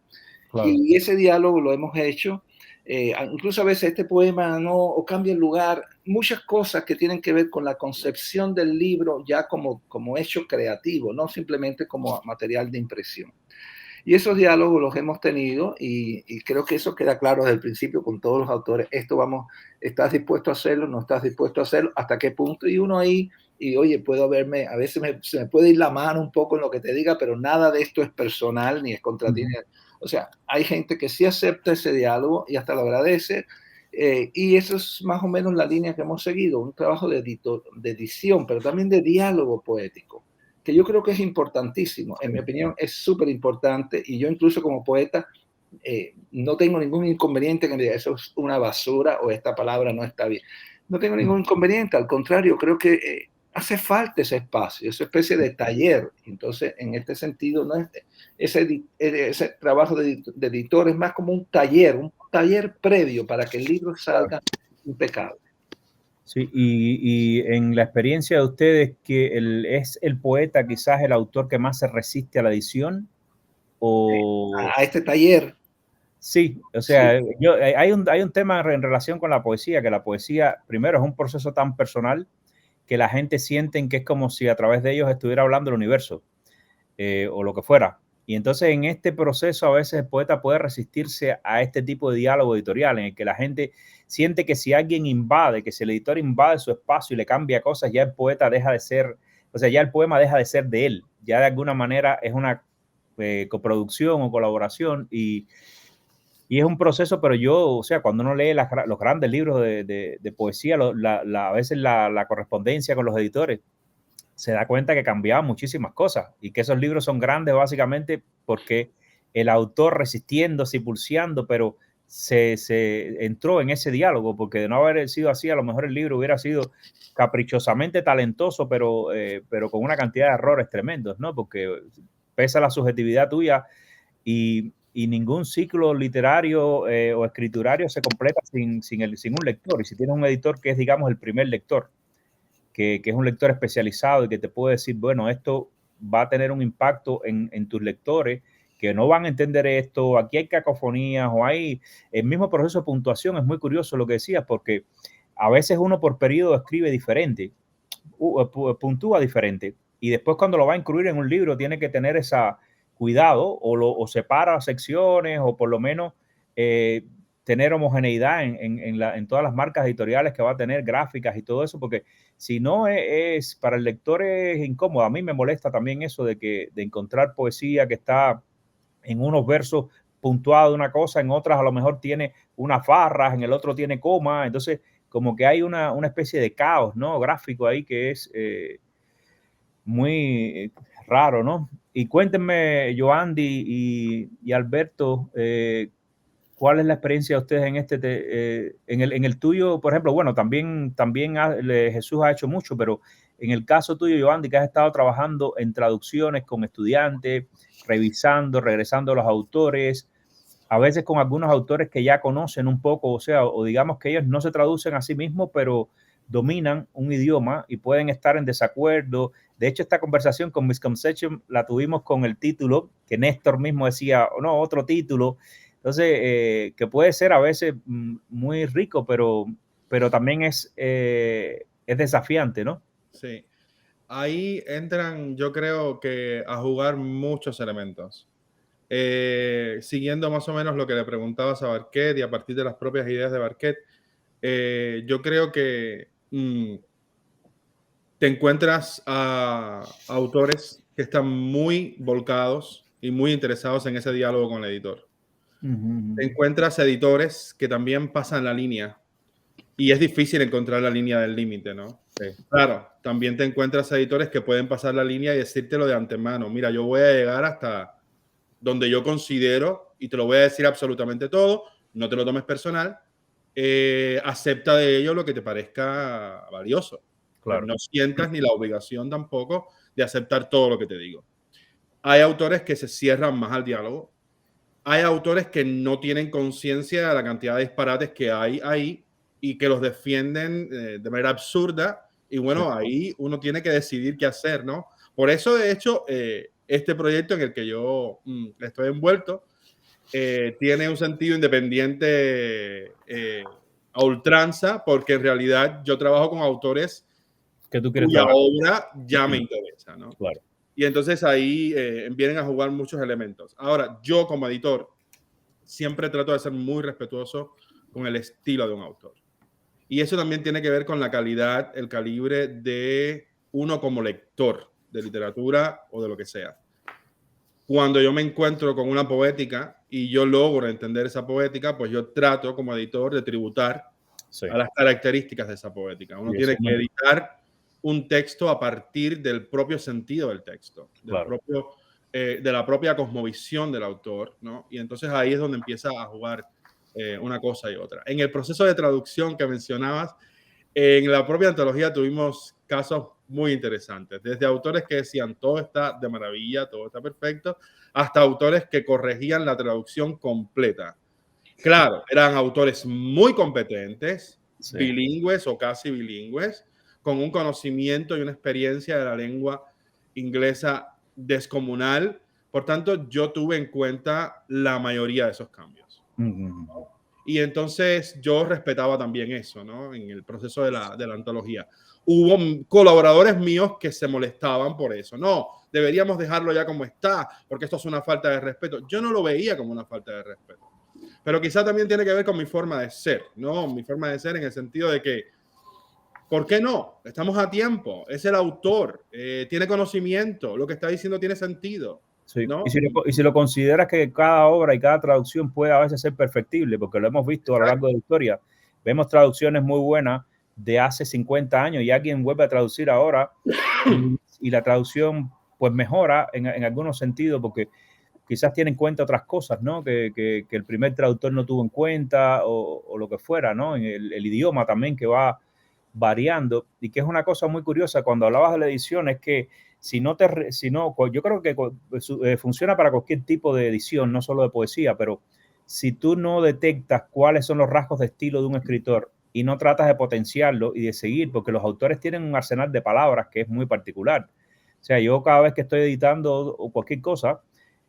Claro. Y ese diálogo lo hemos hecho, incluso a veces este poema o cambia el lugar, muchas cosas que tienen que ver con la concepción del libro ya como hecho creativo, no simplemente como material de impresión. Y esos diálogos los hemos tenido, y creo que eso queda claro desde el principio con todos los autores. ¿Estás dispuesto a hacerlo? ¿No estás dispuesto a hacerlo? ¿Hasta qué punto? Y uno ahí, y oye, a veces se me puede ir la mano un poco en lo que te diga, pero nada de esto es personal ni es contra ti. O sea, hay gente que sí acepta ese diálogo y hasta lo agradece, y eso es más o menos la línea que hemos seguido, un trabajo de edición, pero también de diálogo poético, que yo creo que es importantísimo. En mi opinión es súper importante, y yo incluso como poeta no tengo ningún inconveniente en que me diga eso es una basura o esta palabra no está bien. No tengo ningún inconveniente, al contrario, creo que hace falta ese espacio, esa especie de taller. Entonces, en este sentido, no ese trabajo de editor es más como un taller previo para que el libro salga impecable. Sí, y en la experiencia de ustedes, que ¿es el poeta quizás el autor que más se resiste a la edición? ¿O a este taller? Sí, o sea, sí. Hay un tema en relación con la poesía, que la poesía, primero, es un proceso tan personal que la gente siente que es como si a través de ellos estuviera hablando el universo, o lo que fuera. Y entonces en este proceso a veces el poeta puede resistirse a este tipo de diálogo editorial en el que la gente siente que si alguien invade, que si el editor invade su espacio y le cambia cosas, ya el poeta deja de ser, o sea, ya el poema deja de ser de él. Ya de alguna manera es una coproducción o colaboración, y es un proceso, pero o sea, cuando uno lee los grandes libros de poesía, a veces la correspondencia con los editores, se da cuenta que cambiaban muchísimas cosas, y que esos libros son grandes básicamente porque el autor resistiéndose y pulseando, pero se entró en ese diálogo, porque de no haber sido así, a lo mejor el libro hubiera sido caprichosamente talentoso, pero con una cantidad de errores tremendos, ¿no? Porque pesa la subjetividad tuya y ningún ciclo literario o escriturario se completa sin un lector. Y si tienes un editor que es, digamos, el primer lector, que es un lector especializado y que te puede decir, bueno, esto va a tener un impacto en tus lectores, que no van a entender esto, aquí hay cacofonías o hay el mismo proceso de puntuación. Es muy curioso lo que decías, porque a veces uno por periodo escribe diferente, puntúa diferente, y después cuando lo va a incluir en un libro tiene que tener esa cuidado, o separa secciones, o por lo menos tener homogeneidad en todas las marcas editoriales que va a tener, gráficas y todo eso, porque si no es para el lector es incómodo. A mí me molesta también eso de encontrar poesía que está en unos versos puntuado de una cosa, en otras a lo mejor tiene unas farras, en el otro tiene coma. Entonces como que hay una especie de caos, ¿no?, gráfico ahí, que es muy raro, ¿no? Y cuéntenme, Yoandi y Alberto, ¿cuál es la experiencia de ustedes en en el tuyo, por ejemplo? Bueno, también Jesús ha hecho mucho, pero en el caso tuyo, Yoandi, que has estado trabajando en traducciones con estudiantes, revisando, regresando a los autores, a veces con algunos autores que ya conocen un poco, o sea, o digamos que ellos no se traducen a sí mismos, pero dominan un idioma y pueden estar en desacuerdo. De hecho, esta conversación con Misconception la tuvimos con el título, que Néstor mismo decía, no, otro título. Entonces, que puede ser a veces muy rico, pero también es desafiante, ¿no? Sí. Ahí entran, yo creo que a jugar muchos elementos. Siguiendo más o menos lo que le preguntabas a Barquet y a partir de las propias ideas de Barquet, yo creo que te encuentras a autores que están muy volcados y muy interesados en ese diálogo con el editor. Te encuentras editores que también pasan la línea y es difícil encontrar la línea del límite, ¿no? Sí. Claro, también te encuentras editores que pueden pasar la línea y decírtelo de antemano. Mira, yo voy a llegar hasta donde yo considero, y te lo voy a decir absolutamente todo, no te lo tomes personal, acepta de ello lo que te parezca valioso. Claro. No sientas ni la obligación tampoco de aceptar todo lo que te digo. Hay autores que se cierran más al diálogo. Hay autores que no tienen conciencia de la cantidad de disparates que hay ahí y que los defienden de manera absurda. Y bueno, ahí uno tiene que decidir qué hacer, ¿no? Por eso, de hecho, este proyecto en el que yo estoy envuelto tiene un sentido independiente a ultranza, porque en realidad yo trabajo con autores que tú quieres cuya trabajar. obra ya me interesa, ¿no? Claro. Y entonces ahí vienen a jugar muchos elementos. Ahora, yo como editor siempre trato de ser muy respetuoso con el estilo de un autor. Y eso también tiene que ver con la calidad, el calibre de uno como lector de literatura o de lo que sea. Cuando yo me encuentro con una poética y yo logro entender esa poética, pues yo trato como editor de tributar a las características de esa poética. Uno tiene que editar un texto a partir del propio sentido del texto, de la propia cosmovisión del autor, ¿no? Y entonces ahí es donde empieza a jugar una cosa y otra. En el proceso de traducción que mencionabas, en la propia antología tuvimos casos muy interesantes, desde autores que decían todo está de maravilla, todo está perfecto, hasta autores que corregían la traducción completa. Claro, eran autores muy competentes, bilingües o casi bilingües, con un conocimiento y una experiencia de la lengua inglesa descomunal. Por tanto, yo tuve en cuenta la mayoría de esos cambios. Y entonces yo respetaba también eso, ¿no? En el proceso de la antología. Hubo colaboradores míos que se molestaban por eso. No, deberíamos dejarlo ya como está, porque esto es una falta de respeto. Yo no lo veía como una falta de respeto. Pero quizá también tiene que ver con mi forma de ser, ¿no? Mi forma de ser en el sentido de que, ¿por qué no? Estamos a tiempo. Es el autor, tiene conocimiento, lo que está diciendo tiene sentido. Sí. ¿No? Y si lo consideras que cada obra y cada traducción puede a veces ser perfectible, porque lo hemos visto a lo largo de la historia, vemos traducciones muy buenas de hace 50 años y alguien vuelve a traducir ahora y la traducción pues mejora en algunos sentidos, porque quizás tiene en cuenta otras cosas, ¿no? Que el primer traductor no tuvo en cuenta o lo que fuera, ¿no? En el idioma también que va variando, y que es una cosa muy curiosa cuando hablabas de la edición, es que yo creo que funciona para cualquier tipo de edición, no solo de poesía, pero si tú no detectas cuáles son los rasgos de estilo de un escritor y no tratas de potenciarlo y de seguir, porque los autores tienen un arsenal de palabras que es muy particular. O sea, yo cada vez que estoy editando o cualquier cosa,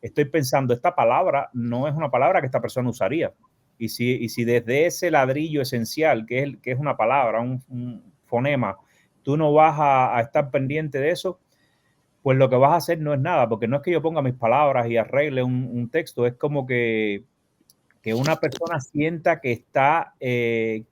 estoy pensando, esta palabra no es una palabra que esta persona usaría. Y si desde ese ladrillo esencial, que es una palabra, un fonema, tú no vas a estar pendiente de eso, pues lo que vas a hacer no es nada, porque no es que yo ponga mis palabras y arregle un texto, es como que una persona sienta que está, que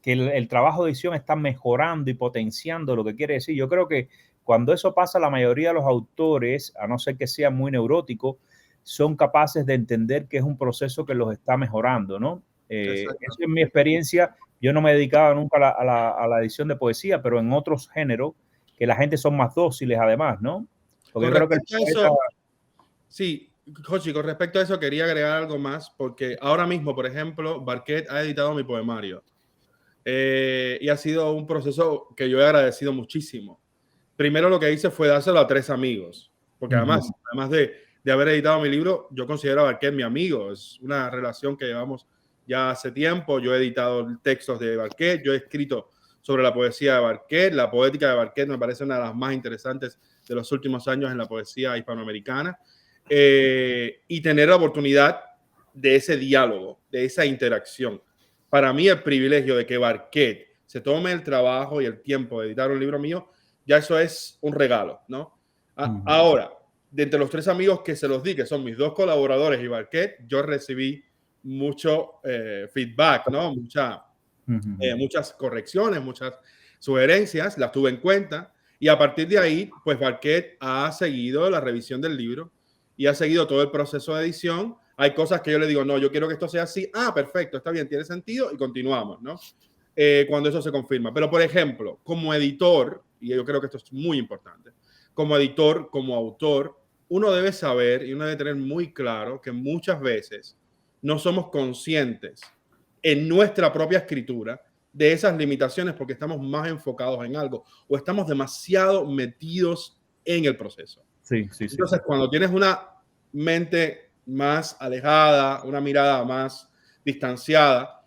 el trabajo de edición está mejorando y potenciando lo que quiere decir. Yo creo que cuando eso pasa, la mayoría de los autores, a no ser que sean muy neuróticos, son capaces de entender que es un proceso que los está mejorando, ¿no? Eso es mi experiencia. Yo no me he dedicado nunca a la edición de poesía, pero en otros géneros, que la gente son más dóciles además, ¿no? Porque yo creo que el poeta... Sí, Jochi, con respecto a eso quería agregar algo más, porque ahora mismo, por ejemplo, Barquet ha editado mi poemario y ha sido un proceso que yo he agradecido muchísimo. Primero lo que hice fue dárselo a 3 amigos, porque además de haber editado mi libro, yo considero a Barquet mi amigo. Es una relación que llevamos ya hace tiempo. Yo he editado textos de Barquet, yo he escrito sobre la poesía de Barquet. La poética de Barquet me parece una de las más interesantes de los últimos años en la poesía hispanoamericana. Y tener la oportunidad de ese diálogo, de esa interacción. Para mí el privilegio de que Barquet se tome el trabajo y el tiempo de editar un libro mío, ya eso es un regalo, ¿no? Ahora, de entre los 3 amigos que se los di, que son mis 2 colaboradores y Barquet, yo recibí mucho feedback, ¿no? Muchas correcciones, muchas sugerencias, las tuve en cuenta, y a partir de ahí, pues Barquet ha seguido la revisión del libro y ha seguido todo el proceso de edición. Hay cosas que yo le digo, no, yo quiero que esto sea así. Ah, perfecto, está bien, tiene sentido, y continuamos, ¿no? Cuando eso se confirma. Pero, por ejemplo, como editor, y yo creo que esto es muy importante, como editor, como autor, uno debe saber y uno debe tener muy claro que muchas veces no somos conscientes en nuestra propia escritura de esas limitaciones porque estamos más enfocados en algo o estamos demasiado metidos en el proceso. Sí. Entonces, cuando tienes una mente más alejada, una mirada más distanciada,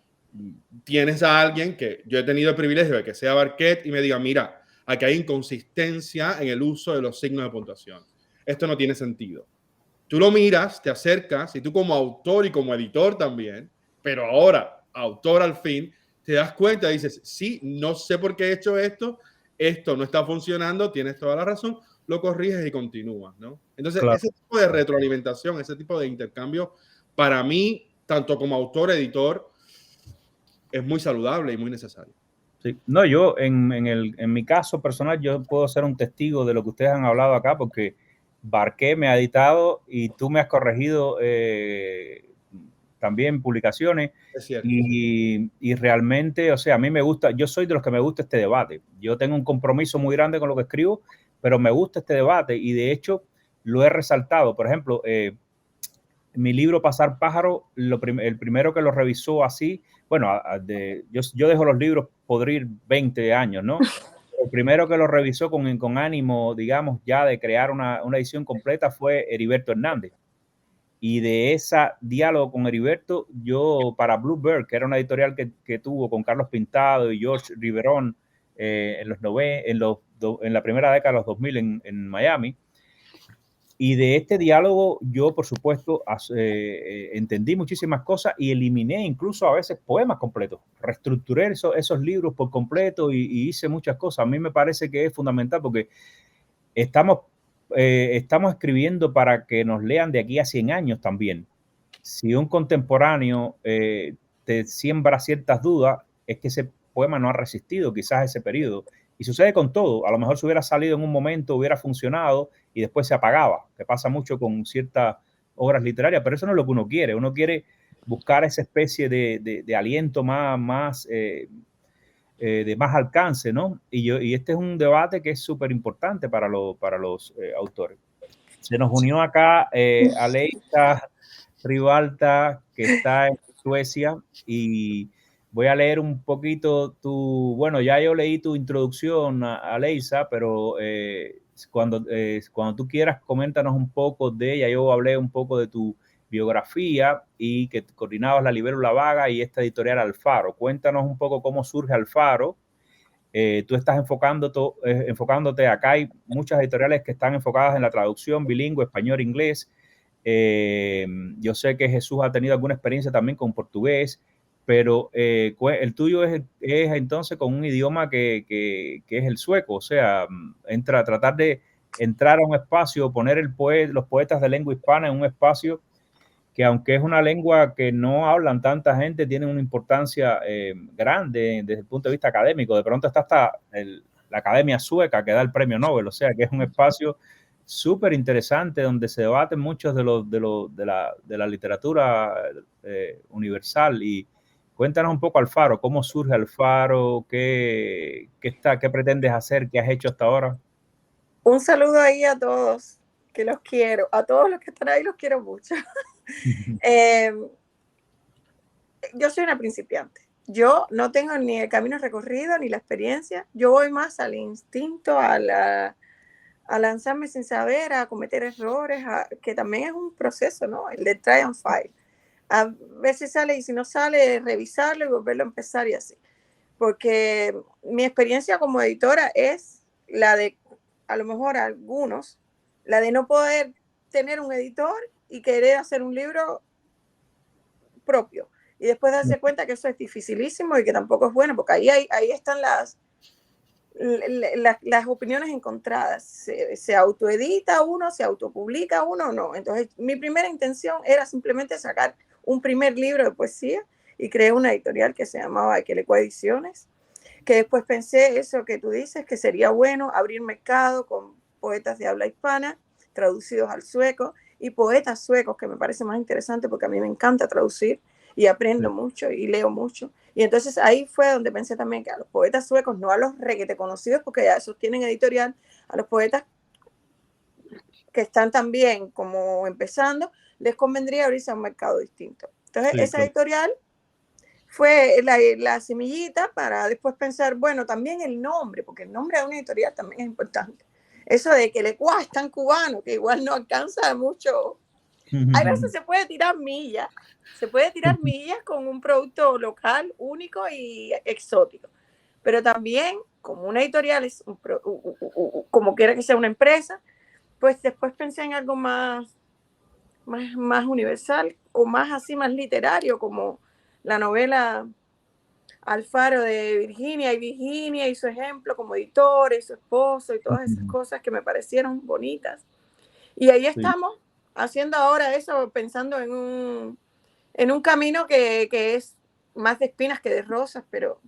tienes a alguien que yo he tenido el privilegio de que sea Barquet y me diga, mira, aquí hay inconsistencia en el uso de los signos de puntuación. Esto no tiene sentido. Tú lo miras, te acercas y tú como autor y como editor también, pero ahora autor al fin, te das cuenta y dices, sí, no sé por qué he hecho esto no está funcionando, tienes toda la razón, lo corriges y continúas, ¿no? Entonces, claro, ese tipo de retroalimentación, ese tipo de intercambio, para mí, tanto como autor, editor, es muy saludable y muy necesario. Sí. No, yo en mi caso personal, yo puedo ser un testigo de lo que ustedes han hablado acá, porque Barquet me ha editado y tú me has corregido también publicaciones. Es cierto. Y realmente, o sea, a mí me gusta, yo soy de los que me gusta este debate. Yo tengo un compromiso muy grande con lo que escribo, pero me gusta este debate y de hecho lo he resaltado. Por ejemplo, mi libro Pasar Pájaro, el primero que lo revisó así, bueno, yo dejo los libros podrir 20 años, ¿no? El primero que lo revisó con ánimo, digamos, ya de crear una edición completa fue Heriberto Hernández. Y de ese diálogo con Heriberto, yo para Bluebird, que era una editorial que tuvo con Carlos Pintado y George Riverón en la primera década de los 2000 en Miami. Y de este diálogo yo, por supuesto, entendí muchísimas cosas y eliminé incluso a veces poemas completos. Reestructuré esos libros por completo y hice muchas cosas. A mí me parece que es fundamental porque estamos escribiendo para que nos lean de aquí a 100 años también. Si un contemporáneo te siembra ciertas dudas, es que ese poema no ha resistido quizás ese periodo. Y sucede con todo. A lo mejor si hubiera salido en un momento, hubiera funcionado y después se apagaba, que pasa mucho con ciertas obras literarias, pero eso no es lo que uno quiere. Uno quiere buscar esa especie de aliento más de más alcance, ¿no? Y este es un debate que es súper importante para los autores. Se nos unió acá Aleisa Ribalta, que está en Suecia, y voy a leer un poquito bueno, ya yo leí tu introducción, Aleisa, pero cuando tú quieras, coméntanos un poco de ella. Yo hablé un poco de tu biografía y que coordinabas la Libélula Vaga y esta editorial Alfaro. Cuéntanos un poco cómo surge Alfaro. Tú estás enfocándote, acá hay muchas editoriales que están enfocadas en la traducción bilingüe, español-inglés. Yo sé que Jesús ha tenido alguna experiencia también con portugués, pero el tuyo es entonces con un idioma que es el sueco, o sea, tratar de entrar a un espacio, poner los poetas de lengua hispana en un espacio que, aunque es una lengua que no hablan tanta gente, tiene una importancia grande desde el punto de vista académico. De pronto está hasta la Academia Sueca, que da el premio Nobel, o sea que es un espacio súper interesante donde se debaten muchos de la literatura universal. Y cuéntanos un poco, Alfaro, cómo surge Alfaro, qué pretendes hacer, qué has hecho hasta ahora. Un saludo ahí a todos, que los quiero, a todos los que están ahí los quiero mucho. Yo soy una principiante. Yo no tengo ni el camino recorrido ni la experiencia. Yo voy más al instinto, a lanzarme sin saber, a cometer errores, que también es un proceso, ¿no? El de try and fail. A veces sale y si no sale, revisarlo y volverlo a empezar y así. Porque mi experiencia como editora es la de, a lo mejor algunos, la de no poder tener un editor y querer hacer un libro propio. Y después darse cuenta que eso es dificilísimo y que tampoco es bueno, porque ahí están las opiniones encontradas. Se autoedita uno, se autopublica uno o no. Entonces, mi primera intención era simplemente sacar un primer libro de poesía y creé una editorial que se llamaba Equeleco Ediciones, que después pensé eso que tú dices, que sería bueno abrir mercado con poetas de habla hispana traducidos al sueco y poetas suecos, que me parece más interesante porque a mí me encanta traducir y aprendo mucho y leo mucho. Y entonces ahí fue donde pensé también que a los poetas suecos, no a los requete conocidos, porque ya esos tienen editorial, a los poetas que están también como empezando, les convendría abrirse a un mercado distinto. Entonces esa editorial fue la semillita para después pensar, bueno, también el nombre, porque el nombre de una editorial también es importante. Eso de que el es tan cubano, que igual no alcanza mucho. A veces se puede tirar millas con un producto local, único y exótico. Pero también, como una editorial es como quiera que sea una empresa, pues después pensé en algo más universal o más así, más literario, como la novela Alfaro de Virginia y su ejemplo como editor y su esposo y todas esas cosas que me parecieron bonitas. Y ahí estamos haciendo ahora eso, pensando en un camino que es más de espinas que de rosas, pero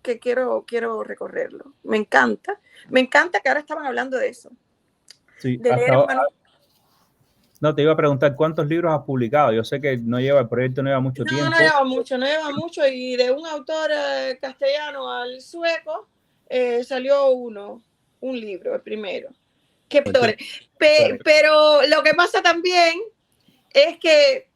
que quiero recorrerlo. Me encanta que ahora estaban hablando de eso. Sí, de leer no, te iba a preguntar, ¿cuántos libros has publicado? Yo sé que el proyecto no lleva mucho tiempo. No lleva mucho, y de un autor castellano al sueco salió un libro, el primero. Pero lo que pasa también es que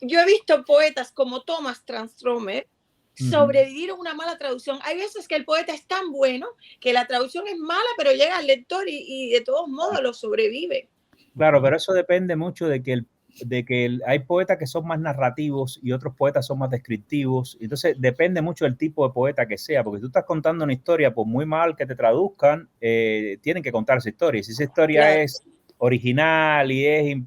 yo he visto poetas como Thomas Tranströmer sobrevivir a una mala traducción. Hay veces que el poeta es tan bueno que la traducción es mala, pero llega al lector y de todos modos lo sobrevive. Claro, pero eso depende mucho de que hay poetas que son más narrativos y otros poetas son más descriptivos. Entonces depende mucho del tipo de poeta que sea, porque si tú estás contando una historia, por muy mal que te traduzcan, tienen que contar esa historia. Y si esa historia es original y es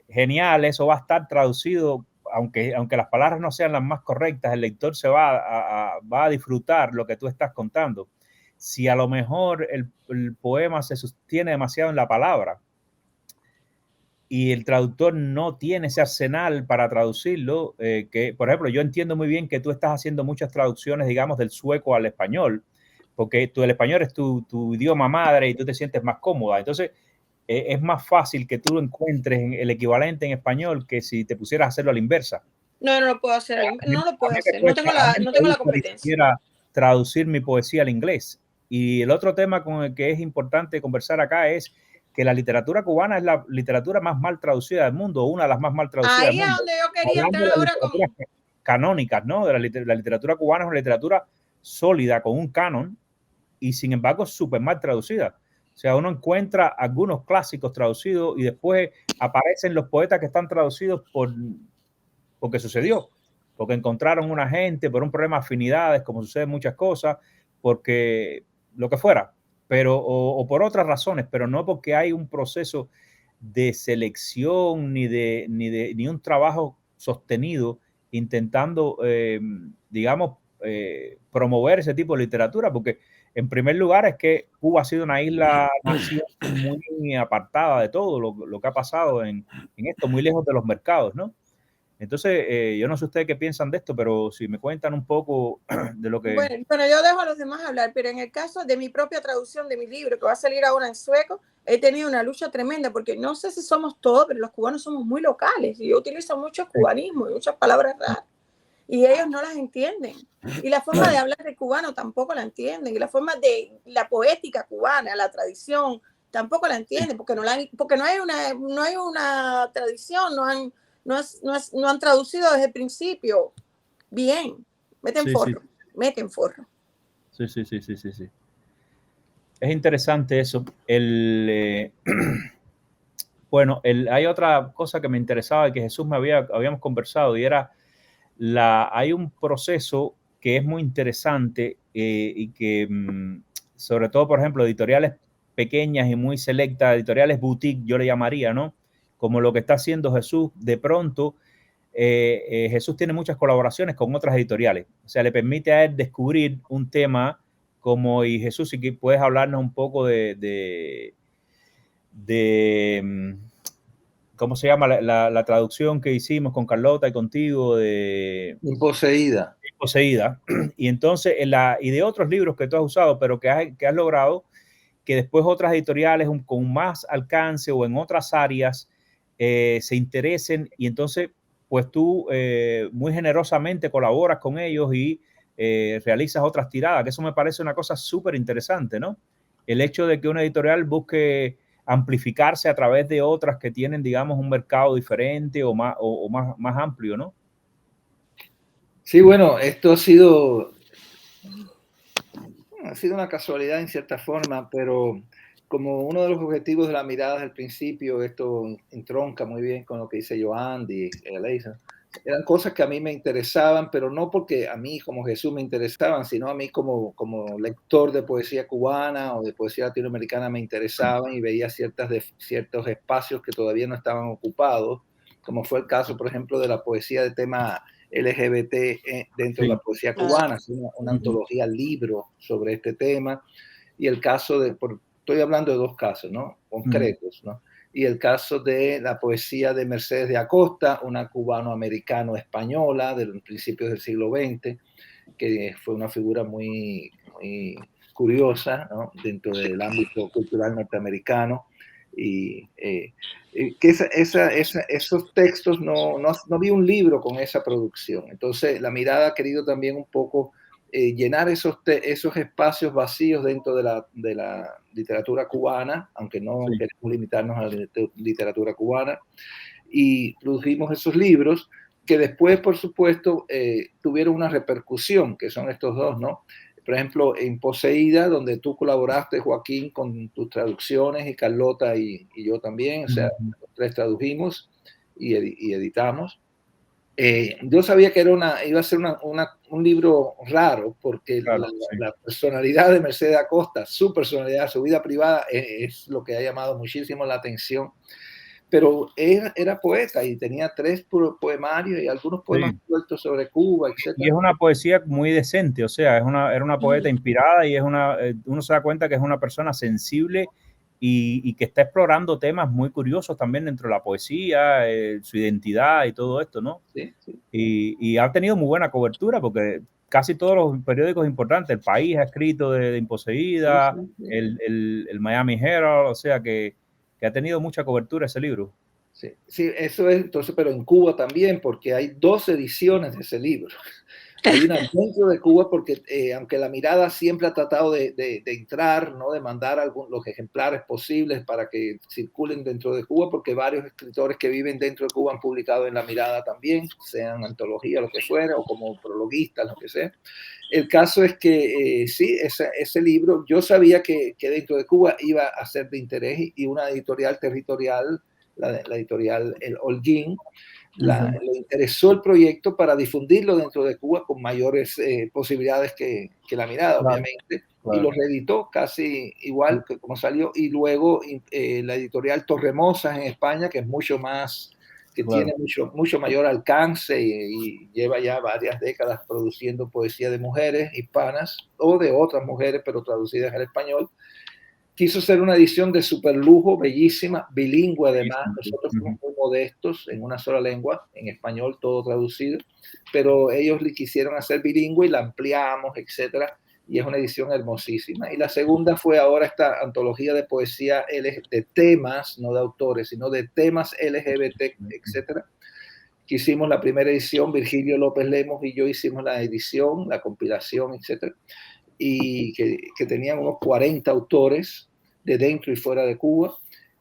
genial, eso va a estar traducido, aunque las palabras no sean las más correctas, el lector se va a disfrutar lo que tú estás contando. Si a lo mejor el poema se sostiene demasiado en la palabra y el traductor no tiene ese arsenal para traducirlo, que, por ejemplo, yo entiendo muy bien que tú estás haciendo muchas traducciones, digamos, del sueco al español, porque el español es tu idioma madre y tú te sientes más cómoda. Entonces, es más fácil que tú encuentres el equivalente en español que si te pusieras a hacerlo a la inversa. No lo puedo hacer, no tengo la competencia. Quisiera traducir mi poesía al inglés. Y el otro tema con el que es importante conversar acá es que la literatura cubana es la literatura más mal traducida del mundo, una de las más mal traducidas Ahí del mundo. es donde yo quería Hablando entrar de las ahora con... literaturas canónicas, ¿no? De la literatura cubana es una literatura sólida, con un canon, y sin embargo súper mal traducida. O sea, uno encuentra algunos clásicos traducidos y después aparecen los poetas que están traducidos porque sucedió, porque encontraron una gente, por un problema de afinidades, como sucede en muchas cosas, porque lo que fuera, pero, o por otras razones, pero no porque hay un proceso de selección ni un trabajo sostenido intentando, digamos, promover ese tipo de literatura, porque en primer lugar es que Cuba ha sido una isla-nación muy apartada de todo lo que ha pasado en esto, muy lejos de los mercados, ¿no? Entonces, yo no sé ustedes qué piensan de esto, pero si me cuentan un poco de lo que... Bueno, yo dejo a los demás hablar, pero en el caso de mi propia traducción de mi libro, que va a salir ahora en sueco, he tenido una lucha tremenda, porque no sé si somos todos, pero los cubanos somos muy locales, y yo utilizo mucho cubanismo y muchas palabras raras, y ellos no las entienden. Y la forma de hablar de cubano tampoco la entienden, y la forma de la poética cubana, la tradición, tampoco la entienden, porque no hay una tradición, no han traducido desde el principio bien. Meten forro. Sí. Es interesante eso. Bueno, hay otra cosa que me interesaba y que Jesús habíamos conversado, y era hay un proceso que es muy interesante y que sobre todo, por ejemplo, editoriales pequeñas y muy selectas, editoriales boutique, yo le llamaría, ¿no? Como lo que está haciendo Jesús, de pronto Jesús tiene muchas colaboraciones con otras editoriales, o sea, le permite a él descubrir un tema como, y Jesús, si puedes hablarnos un poco de ¿cómo se llama la traducción que hicimos con Carlota y contigo de Imposeída. Y entonces, y de otros libros que tú has usado, pero que has logrado que después otras editoriales con más alcance o en otras áreas se interesen, y entonces pues tú muy generosamente colaboras con ellos y realizas otras tiradas, que eso me parece una cosa súper interesante, ¿no? El hecho de que una editorial busque amplificarse a través de otras que tienen, digamos, un mercado diferente o más amplio, ¿no? Sí, bueno, esto ha sido una casualidad en cierta forma, pero como uno de los objetivos de la mirada desde el principio, esto entronca muy bien con lo que dice Joan y Elisa. Eran cosas que a mí me interesaban, pero no porque a mí como Jesús me interesaban, sino a mí como lector de poesía cubana o de poesía latinoamericana me interesaban, y veía ciertos espacios que todavía no estaban ocupados, como fue el caso, por ejemplo, de la poesía de tema LGBT dentro de la poesía cubana, una antología libro sobre este tema, y el caso estoy hablando de dos casos, ¿no? Concretos, ¿no? Y el caso de la poesía de Mercedes de Acosta, una cubano-americano-española de los principios del siglo XX, que fue una figura muy, muy curiosa, ¿no? Dentro del ámbito cultural norteamericano, y que esos textos no vi un libro con esa producción. Entonces la mirada ha querido también un poco llenar esos espacios vacíos dentro de la literatura cubana, aunque no queremos limitarnos a la literatura cubana, y produjimos esos libros que después, por supuesto, tuvieron una repercusión, que son estos dos, ¿no? Por ejemplo, en Poseída, donde tú colaboraste, Joaquín, con tus traducciones, y Carlota y yo también, o sea, los tres tradujimos y editamos. Yo sabía que iba a ser un libro raro, porque claro, la personalidad de Mercedes Acosta, su personalidad, su vida privada, es lo que ha llamado muchísimo la atención. Pero era poeta y tenía 3 poemarios y algunos poemas sueltos sobre Cuba, etc. Y es una poesía muy decente, o sea, era una poeta inspirada, y uno se da cuenta que es una persona sensible y que está explorando temas muy curiosos también dentro de la poesía, su identidad y todo esto, ¿no? Sí. Y ha tenido muy buena cobertura, porque casi todos los periódicos importantes, El País ha escrito de Imposeída, el Miami Herald, o sea que ha tenido mucha cobertura ese libro. Sí, eso es, entonces, pero en Cuba también, porque hay 2 ediciones de ese libro. Hay una dentro de Cuba porque aunque la mirada siempre ha tratado de entrar, ¿no? De mandar los ejemplares posibles para que circulen dentro de Cuba, porque varios escritores que viven dentro de Cuba han publicado en la mirada también, sean antología, lo que fuera, o como prologuistas, lo que sea. El caso es que sí, ese libro, yo sabía que dentro de Cuba iba a ser de interés y una editorial territorial, la editorial El Holguín, le interesó el proyecto para difundirlo dentro de Cuba con mayores posibilidades que la mirada, claro, obviamente, claro. Y lo reeditó casi igual que como salió, y luego la editorial Torremosas en España, que es mucho más, que claro, tiene mucho mayor alcance y lleva ya varias décadas produciendo poesía de mujeres hispanas o de otras mujeres, pero traducidas al español. Quiso hacer una edición de super lujo, bellísima, bilingüe además. Nosotros fuimos muy modestos en una sola lengua, en español todo traducido, pero ellos le quisieron hacer bilingüe y la ampliamos, etcétera, y es una edición hermosísima. Y la segunda fue ahora esta antología de poesía de temas, no de autores, sino de temas LGBT, etcétera. Que hicimos la primera edición, Virgilio López Lemos y yo hicimos la edición, la compilación, etcétera, y que tenían unos 40 autores de dentro y fuera de Cuba.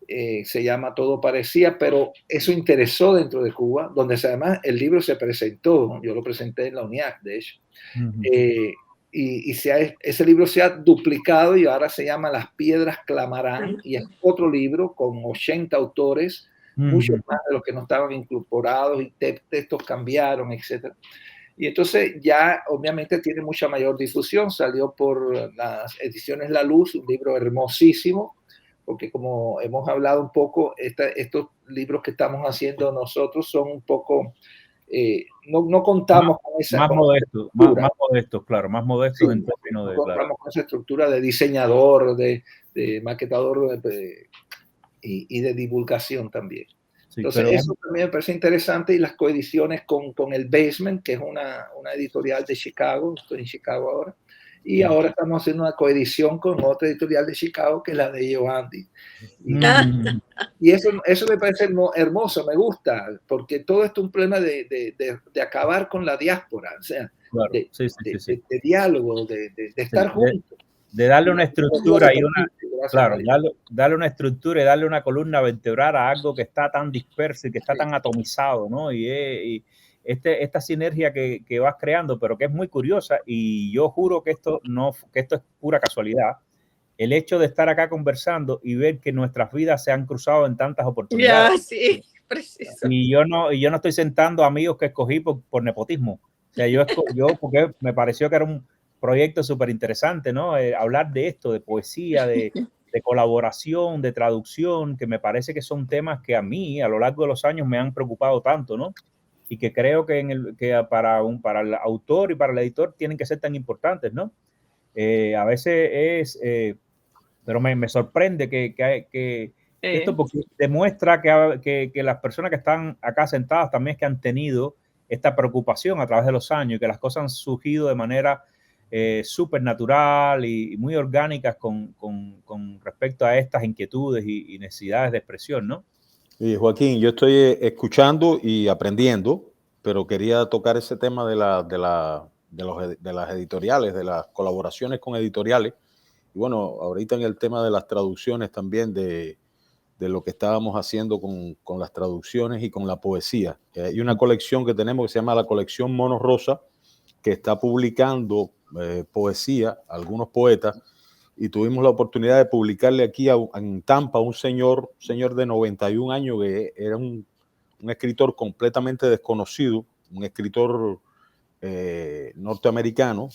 Se llama Todo Parecía, pero eso interesó dentro de Cuba, donde además el libro se presentó, yo lo presenté en la UNIAC, de hecho, y ese libro se ha duplicado y ahora se llama Las Piedras Clamarán, y es otro libro con 80 autores, muchos más de los que no estaban incorporados y textos cambiaron, etcétera. Y entonces ya obviamente tiene mucha mayor difusión, salió por las ediciones La Luz, un libro hermosísimo, porque como hemos hablado un poco, estos libros que estamos haciendo nosotros son un poco, no contamos con esa... Más modestos, más modestos, claro, más modestos sí, en términos de... No contamos con esa estructura de diseñador, de maquetador y de divulgación también. Sí, entonces, eso también me parece interesante, y las coediciones con el Basement, que es una editorial de Chicago, estoy en Chicago ahora, y ahora estamos haciendo una coedición con otra editorial de Chicago, que es la de Yoandi. Y eso me parece hermoso, me gusta, porque todo esto es un problema de acabar con la diáspora, o sea, claro, de diálogo, de estar juntos. De darle una estructura y una... Claro, darle una estructura y darle una columna vertebral a algo que está tan disperso y que está tan atomizado, ¿no? Y esta sinergia que vas creando, pero que es muy curiosa, y yo juro que esto es pura casualidad, el hecho de estar acá conversando y ver que nuestras vidas se han cruzado en tantas oportunidades. Sí, preciso. Y yo no estoy sentando amigos que escogí por nepotismo. O sea, yo porque me pareció que era un proyecto súper interesante, ¿no? Hablar de esto, de poesía, de colaboración, de traducción, que me parece que son temas que a mí a lo largo de los años me han preocupado tanto, ¿no? Y que creo que para el autor y para el editor tienen que ser tan importantes, ¿no? A veces pero me sorprende que esto, porque demuestra que las personas que están acá sentadas también es que han tenido esta preocupación a través de los años y que las cosas han surgido de manera súper natural y muy orgánicas con respecto a estas inquietudes y necesidades de expresión, ¿no? Y Joaquín, yo estoy escuchando y aprendiendo, pero quería tocar ese tema de las editoriales, de las colaboraciones con editoriales. Y bueno, ahorita en el tema de las traducciones también, de lo que estábamos haciendo con las traducciones y con la poesía. Hay una colección que tenemos que se llama la colección Mono Rosa, que está publicando poesía, algunos poetas, y tuvimos la oportunidad de publicarle aquí en Tampa a un señor de 91 años que era un escritor completamente desconocido, un escritor norteamericano,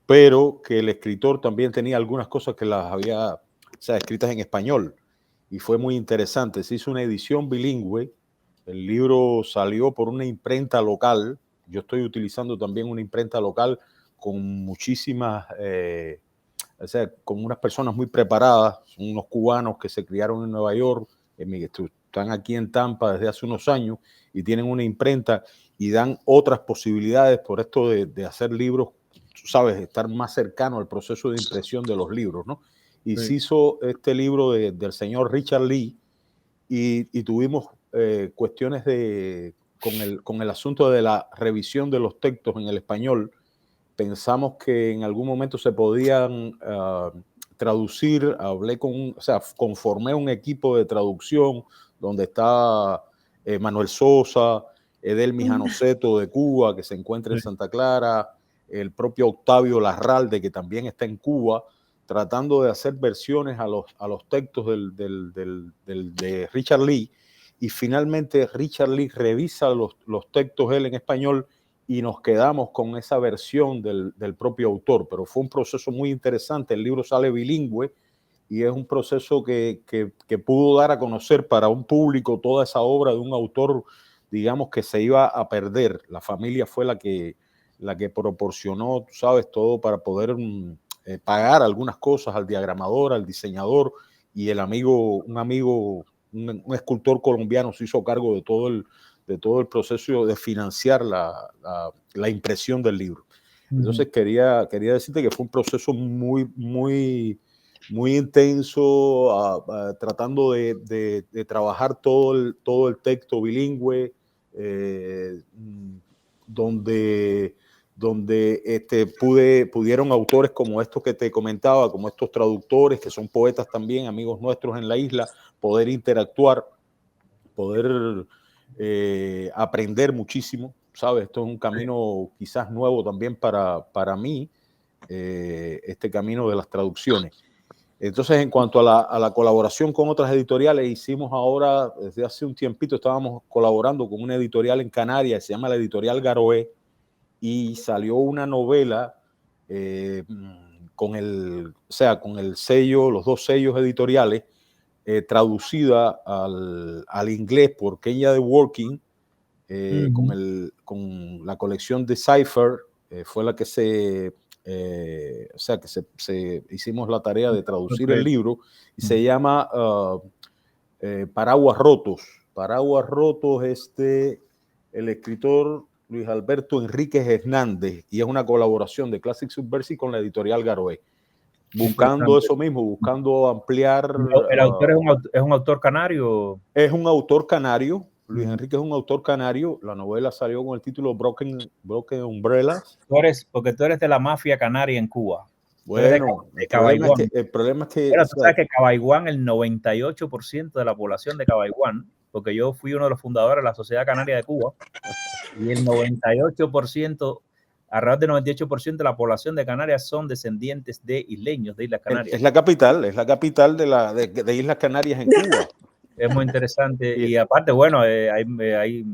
pero que el escritor también tenía algunas cosas que las había, escritas en español, y fue muy interesante. Se hizo una edición bilingüe, el libro salió por una imprenta local. Yo estoy utilizando también una imprenta local con muchísimas, con unas personas muy preparadas, son unos cubanos que se criaron en Nueva York, están aquí en Tampa desde hace unos años y tienen una imprenta y dan otras posibilidades por esto de hacer libros, sabes, estar más cercano al proceso de impresión de los libros, ¿no? Y sí. Se hizo este libro del señor Richard Lee y tuvimos cuestiones con el asunto de la revisión de los textos en el español, pensamos que en algún momento se podían traducir. Conformé un equipo de traducción donde está Manuel Sosa, Edelmis Anoceto de Cuba, que se encuentra en Santa Clara, el propio Octavio Larralde, que también está en Cuba, tratando de hacer versiones a los textos de Richard Lee, y finalmente Richard Lee revisa los textos él en español y nos quedamos con esa versión del propio autor. Pero fue un proceso muy interesante. El libro sale bilingüe y es un proceso que pudo dar a conocer para un público toda esa obra de un autor, digamos, que se iba a perder. La familia fue la que proporcionó, tú sabes, todo para poder pagar algunas cosas al diagramador, al diseñador, y un escultor colombiano se hizo cargo de todo el proceso de financiar la impresión del libro. Entonces quería decirte que fue un proceso muy, muy, muy intenso, tratando de trabajar todo el texto bilingüe, donde pudieron autores como estos que te comentaba, como estos traductores, que son poetas también, amigos nuestros en la isla, poder interactuar, poder aprender muchísimo, ¿sabes? Esto es un camino quizás nuevo también para mí, este camino de las traducciones. Entonces, en cuanto a la colaboración con otras editoriales, hicimos ahora, desde hace un tiempito, estábamos colaborando con una editorial en Canarias, se llama la Editorial Garoé, y salió una novela con el sello, los dos sellos editoriales, traducida al inglés por Kenya de Working, con la colección de Cypher, fue la que hicimos la tarea de traducir el libro, y se llama Paraguas Rotos. Paraguas Rotos, el escritor Luis Alberto Enríquez Hernández, y es una colaboración de Classic Subversive con la editorial Garoé, buscando eso mismo, buscando ampliar. ¿El autor es un autor canario? Es un autor canario. Luis Enrique es un autor canario. La novela salió con el título Broken Umbrellas. Porque tú eres de la mafia canaria en Cuba. Bueno, el problema es que... Pero tú sabes que Cabaiguán, el 98% de la población de Cabaiguán, porque yo fui uno de los fundadores de la Sociedad Canaria de Cuba, y el 98%, alrededor del 98% de la población de Canarias son descendientes de isleños de Islas Canarias. Es la capital de Islas Canarias en Cuba. Es muy interesante. Y aparte, bueno, hay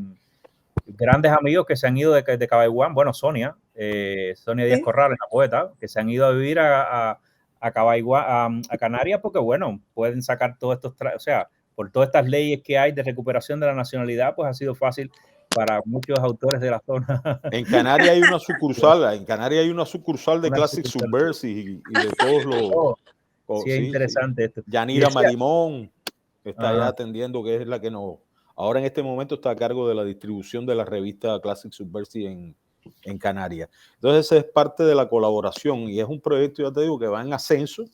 grandes amigos que se han ido de Cabaiguán. Bueno, Sonia Díaz Corrales, la poeta, que se han ido a vivir a Cabaiguán, a Canarias, porque, bueno, pueden sacar todos estos, o sea, por todas estas leyes que hay de recuperación de la nacionalidad, pues ha sido fácil para muchos autores de la zona. En Canarias hay una sucursal, de Classic Subversive y de todos los... Sí, es interesante esto. Yanira Marimón está ya atendiendo, que es la que ahora en este momento está a cargo de la distribución de la revista Classic Subversive en Canarias. Entonces esa es parte de la colaboración, y es un proyecto, ya te digo, que va en ascenso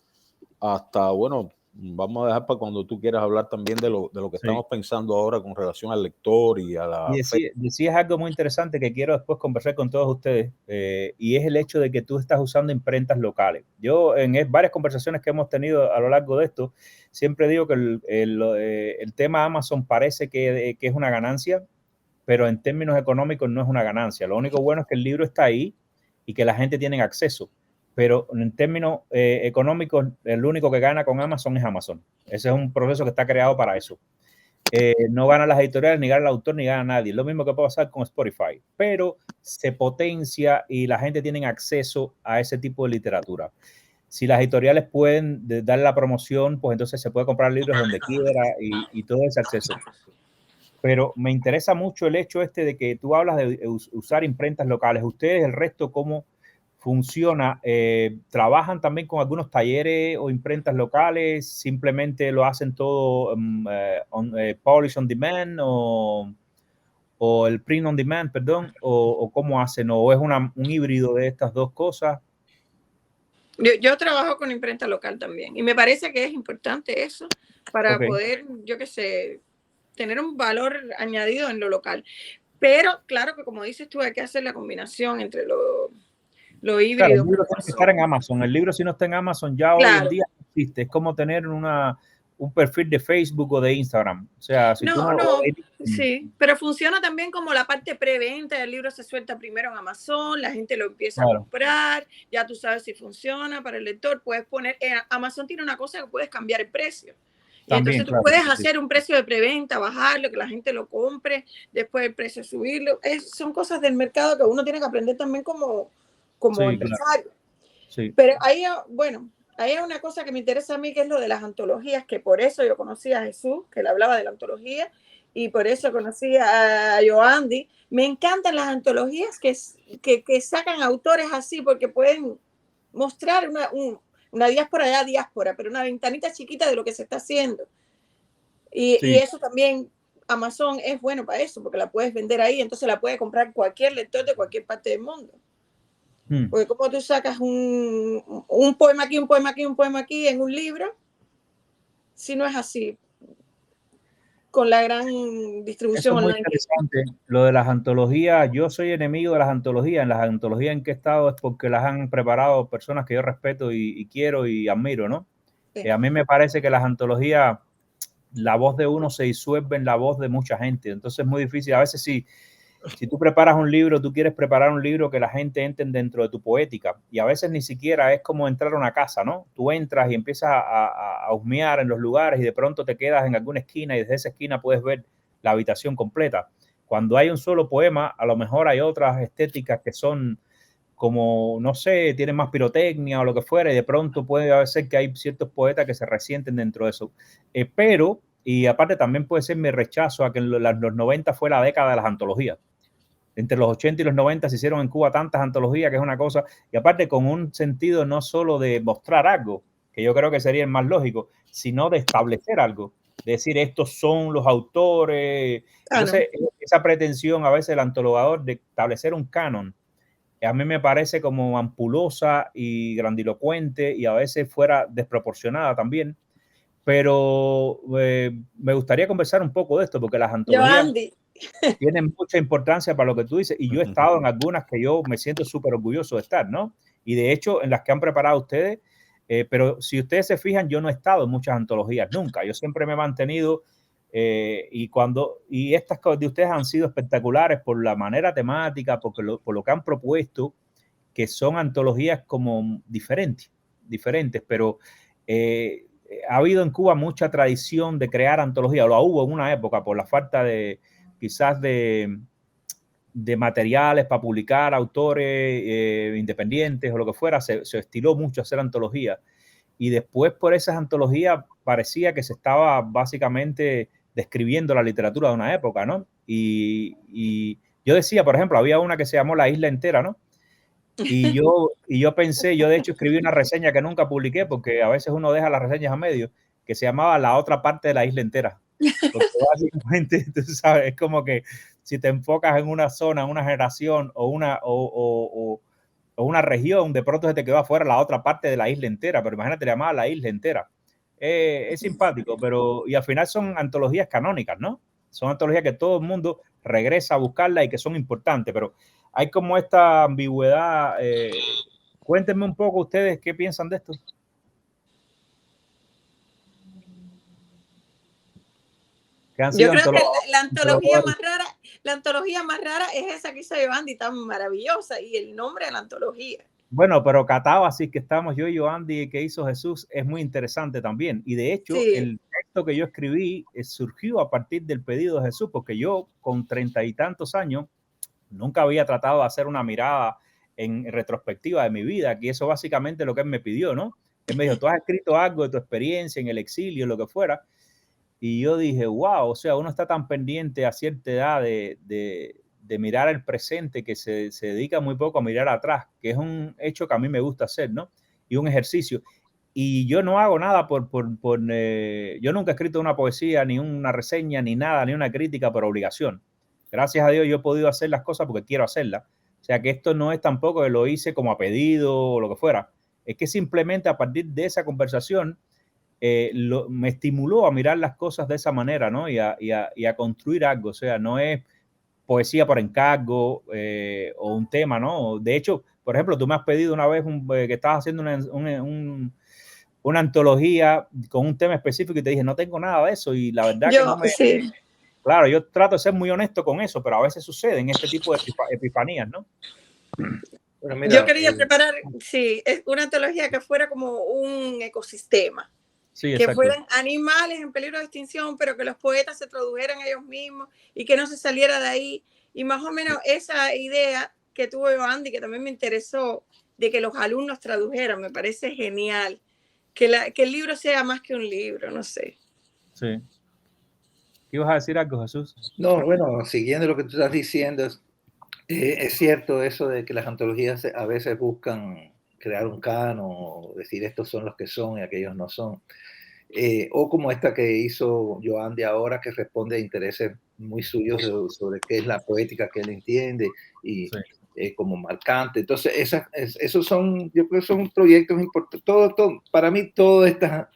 hasta, bueno, vamos a dejar para cuando tú quieras hablar también de lo que estamos pensando ahora con relación al lector y a la... Decías algo muy interesante que quiero después conversar con todos ustedes, y es el hecho de que tú estás usando imprentas locales. Yo en varias conversaciones que hemos tenido a lo largo de esto, siempre digo que el tema Amazon parece que es una ganancia, pero en términos económicos no es una ganancia. Lo único bueno es que el libro está ahí y que la gente tiene acceso. Pero en términos económicos, el único que gana con Amazon es Amazon. Ese es un proceso que está creado para eso. No ganan las editoriales, ni gana el autor, ni gana nadie. Lo mismo que puede pasar con Spotify. Pero se potencia y la gente tiene acceso a ese tipo de literatura. Si las editoriales pueden dar la promoción, pues entonces se puede comprar libros donde quiera y todo ese acceso. Pero me interesa mucho el hecho de que tú hablas de usar imprentas locales. Ustedes, el resto, ¿cómo funciona? ¿Trabajan también con algunos talleres o imprentas locales? ¿Simplemente lo hacen todo polish on demand o el print on demand, perdón? ¿O cómo hacen? ¿O es un híbrido de estas dos cosas? Yo trabajo con imprenta local también, y me parece que es importante eso para poder, yo qué sé, tener un valor añadido en lo local. Pero claro que, como dices tú, hay que hacer la combinación entre lo lo híbrido. Claro, el libro tiene que estar en Amazon. El libro, si no está en Amazon, ya hoy en día no existe. Es como tener un perfil de Facebook o de Instagram. O sea, si tú no... Sí, pero funciona también como la parte preventa. El libro se suelta primero en Amazon, la gente lo empieza a comprar, ya tú sabes si funciona para el lector. Puedes poner, Amazon tiene una cosa que puedes cambiar el precio. Y también, entonces tú puedes hacer un precio de preventa, bajarlo, que la gente lo compre, después el precio subirlo. Son cosas del mercado que uno tiene que aprender también como empresario. Claro. Sí. Pero ahí, bueno, hay una cosa que me interesa a mí, que es lo de las antologías, que por eso yo conocí a Jesús, que le hablaba de la antología, y por eso conocí a Yoandi. Me encantan las antologías que sacan autores así, porque pueden mostrar una diáspora, pero una ventanita chiquita de lo que se está haciendo. Y eso también, Amazon es bueno para eso, porque la puedes vender ahí, entonces la puede comprar cualquier lector de cualquier parte del mundo. Porque como tú sacas un poema aquí, un poema aquí, un poema aquí en un libro, si no es así, con la gran distribución online. Es muy interesante lo de las antologías. Yo soy enemigo de las antologías. En las antologías en que he estado es porque las han preparado personas que yo respeto y quiero y admiro, ¿no? Sí. A mí me parece que las antologías, la voz de uno se disuelve en la voz de mucha gente. Entonces es muy difícil. A veces si tú preparas un libro, tú quieres preparar un libro que la gente entre dentro de tu poética, y a veces ni siquiera es como entrar a una casa, ¿no? Tú entras y empiezas a husmear en los lugares y de pronto te quedas en alguna esquina y desde esa esquina puedes ver la habitación completa. Cuando hay un solo poema, a lo mejor hay otras estéticas que son como, no sé, tienen más pirotecnia o lo que fuera, y de pronto puede ser que hay ciertos poetas que se resienten dentro de eso. Pero, y aparte también puede ser mi rechazo a que en los 90 fue la década de las antologías. Entre los 80 y los 90 se hicieron en Cuba tantas antologías que es una cosa, y aparte con un sentido no solo de mostrar algo, que yo creo que sería el más lógico, sino de establecer algo, de decir estos son los autores. Entonces, esa pretensión a veces del antologador de establecer un canon, a mí me parece como ampulosa y grandilocuente y a veces fuera desproporcionada también, pero me gustaría conversar un poco de esto, porque las antologías tienen mucha importancia para lo que tú dices, y yo he estado en algunas que yo me siento súper orgulloso de estar, ¿no? Y de hecho, en las que han preparado ustedes, pero si ustedes se fijan, yo no he estado en muchas antologías, nunca. Yo siempre me he mantenido, y estas de ustedes han sido espectaculares por la manera temática, por lo que han propuesto, que son antologías como diferentes, pero ha habido en Cuba mucha tradición de crear antologías, lo hubo en una época por la falta de quizás de materiales para publicar autores independientes o lo que fuera, se estiló mucho hacer antologías, y después por esas antologías parecía que se estaba básicamente describiendo la literatura de una época, ¿no? Y yo decía, por ejemplo, había una que se llamó La Isla Entera, ¿no? Y yo pensé, yo de hecho escribí una reseña que nunca publiqué, porque a veces uno deja las reseñas a medio, que se llamaba La Otra Parte de la Isla Entera. Porque básicamente, tú sabes, es como que si te enfocas en una zona, una generación o una región, de pronto se te quedó afuera la otra parte de la isla entera, pero imagínate, le llamaba La Isla Entera. Es simpático, pero y al final son antologías canónicas, ¿no? Son antologías que todo el mundo regresa a buscarla y que son importantes, pero hay como esta ambigüedad. Cuéntenme un poco ustedes qué piensan de esto. Yo creo que la antología más rara es esa que hizo Yoandi, tan maravillosa, y el nombre de la antología. Bueno, pero catado así que estamos yo y Yoandi, que hizo Jesús, es muy interesante también. Y de hecho, el texto que yo escribí surgió a partir del pedido de Jesús, porque yo con 30 y tantos años nunca había tratado de hacer una mirada en retrospectiva de mi vida, que eso básicamente lo que él me pidió, ¿no? Él me dijo, tú has escrito algo de tu experiencia en el exilio, lo que fuera. Y yo dije, wow, o sea, uno está tan pendiente a cierta edad de mirar el presente que se dedica muy poco a mirar atrás, que es un hecho que a mí me gusta hacer, ¿no? Y un ejercicio. Y yo no hago nada yo nunca he escrito una poesía, ni una reseña, ni nada, ni una crítica por obligación. Gracias a Dios yo he podido hacer las cosas porque quiero hacerlas. O sea, que esto no es tampoco que lo hice como a pedido o lo que fuera. Es que simplemente a partir de esa conversación me estimuló a mirar las cosas de esa manera, ¿no? Y a construir algo. O sea, no es poesía por encargo o un tema, ¿no? De hecho, Por ejemplo, tú me has pedido una vez que estabas haciendo una antología con un tema específico y te dije, no tengo nada de eso, y la verdad que no me... Sí. Claro, yo trato de ser muy honesto con eso, pero a veces suceden este tipo de epifanías, ¿no? Bueno, mira, yo quería preparar, sí, una antología que fuera como un ecosistema. Sí, que fueran animales en peligro de extinción, pero que los poetas se tradujeran ellos mismos y que no se saliera de ahí. Y más o menos esa idea que tuvo Andy, que también me interesó, de que los alumnos tradujeran, me parece genial. Que el libro sea más que un libro, no sé. Sí. ¿Qué ibas a decir algo, Jesús? No, bueno, siguiendo lo que tú estás diciendo, es cierto eso de que las antologías a veces buscan crear un canon, o decir estos son los que son y aquellos no son. O como esta que hizo Joan de ahora, que responde a intereses muy suyos sobre qué es la poética que él entiende y como marcante. Entonces, esos son, yo creo que son proyectos importantes. Todo, para mí, todo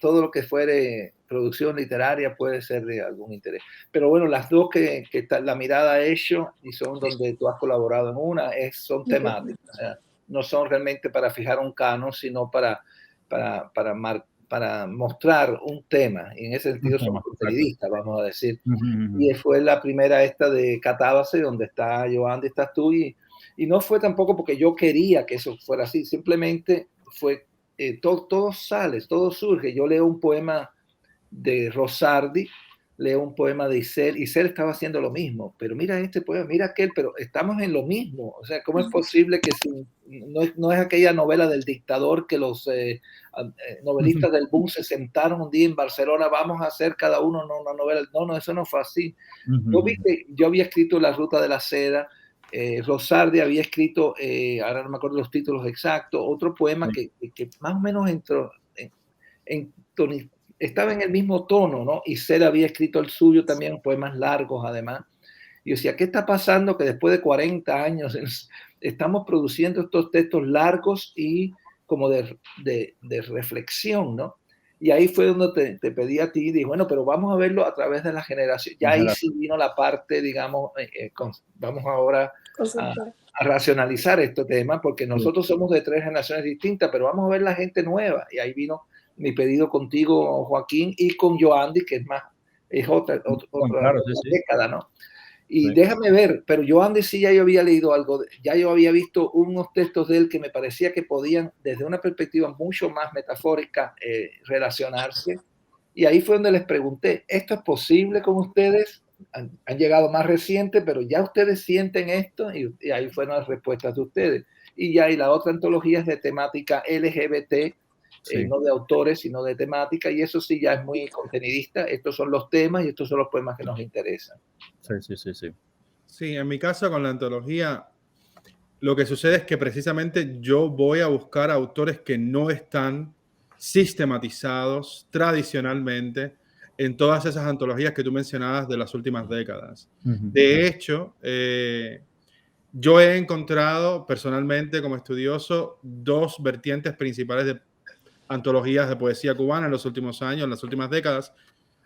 lo que fuere producción literaria puede ser de algún interés. Pero bueno, las dos que la mirada ha hecho y son donde tú has colaborado en una, son temáticas. O sea, no son realmente para fijar un canon, sino para mostrar un tema, y en ese sentido somos periodistas, vamos a decir. Y fue la primera esta de Catábase, donde está Joan y estás tú, y no fue tampoco porque yo quería que eso fuera así, simplemente fue, todo sale, todo surge. Yo leo un poema de Rosardi, leo un poema de Isel estaba haciendo lo mismo, pero mira este poema, mira aquel, pero estamos en lo mismo. O sea, ¿cómo es posible que no es aquella novela del dictador que los novelistas del boom se sentaron un día en Barcelona, vamos a hacer cada uno una novela? No, eso no fue así. Yo había escrito La Ruta de la Seda, Rosardi había escrito, ahora no me acuerdo los títulos exactos, otro poema que más o menos entró estaba en el mismo tono, ¿no? Y Isel había escrito el suyo también, poemas largos además. Y yo decía, ¿qué está pasando? Que después de 40 años estamos produciendo estos textos largos y como de reflexión, ¿no? Y ahí fue donde te pedí a ti, dije, bueno, pero vamos a verlo a través de la generación. Ya ahí sí vino la parte, digamos, vamos ahora a racionalizar este tema, porque nosotros somos de 3 generaciones distintas, pero vamos a ver la gente nueva. Y ahí vino mi pedido contigo, Joaquín, y con Joandy, que es otra década, ¿no? Y déjame ver, pero Joandy sí ya yo había leído algo, ya yo había visto unos textos de él que me parecía que podían, desde una perspectiva mucho más metafórica, relacionarse. Y ahí fue donde les pregunté, ¿esto es posible con ustedes? Han llegado más recientes, pero ya ustedes sienten esto, y ahí fueron las respuestas de ustedes. Y ya, y la otra antología es de temática LGBT, no de autores, sino de temática, y eso sí ya es muy contenidista. Estos son los temas y estos son los poemas que nos interesan. Sí, en mi caso con la antología, lo que sucede es que precisamente yo voy a buscar autores que no están sistematizados tradicionalmente en todas esas antologías que tú mencionabas de las últimas décadas. De hecho, yo he encontrado personalmente como estudioso 2 vertientes principales de antologías de poesía cubana en los últimos años, en las últimas décadas.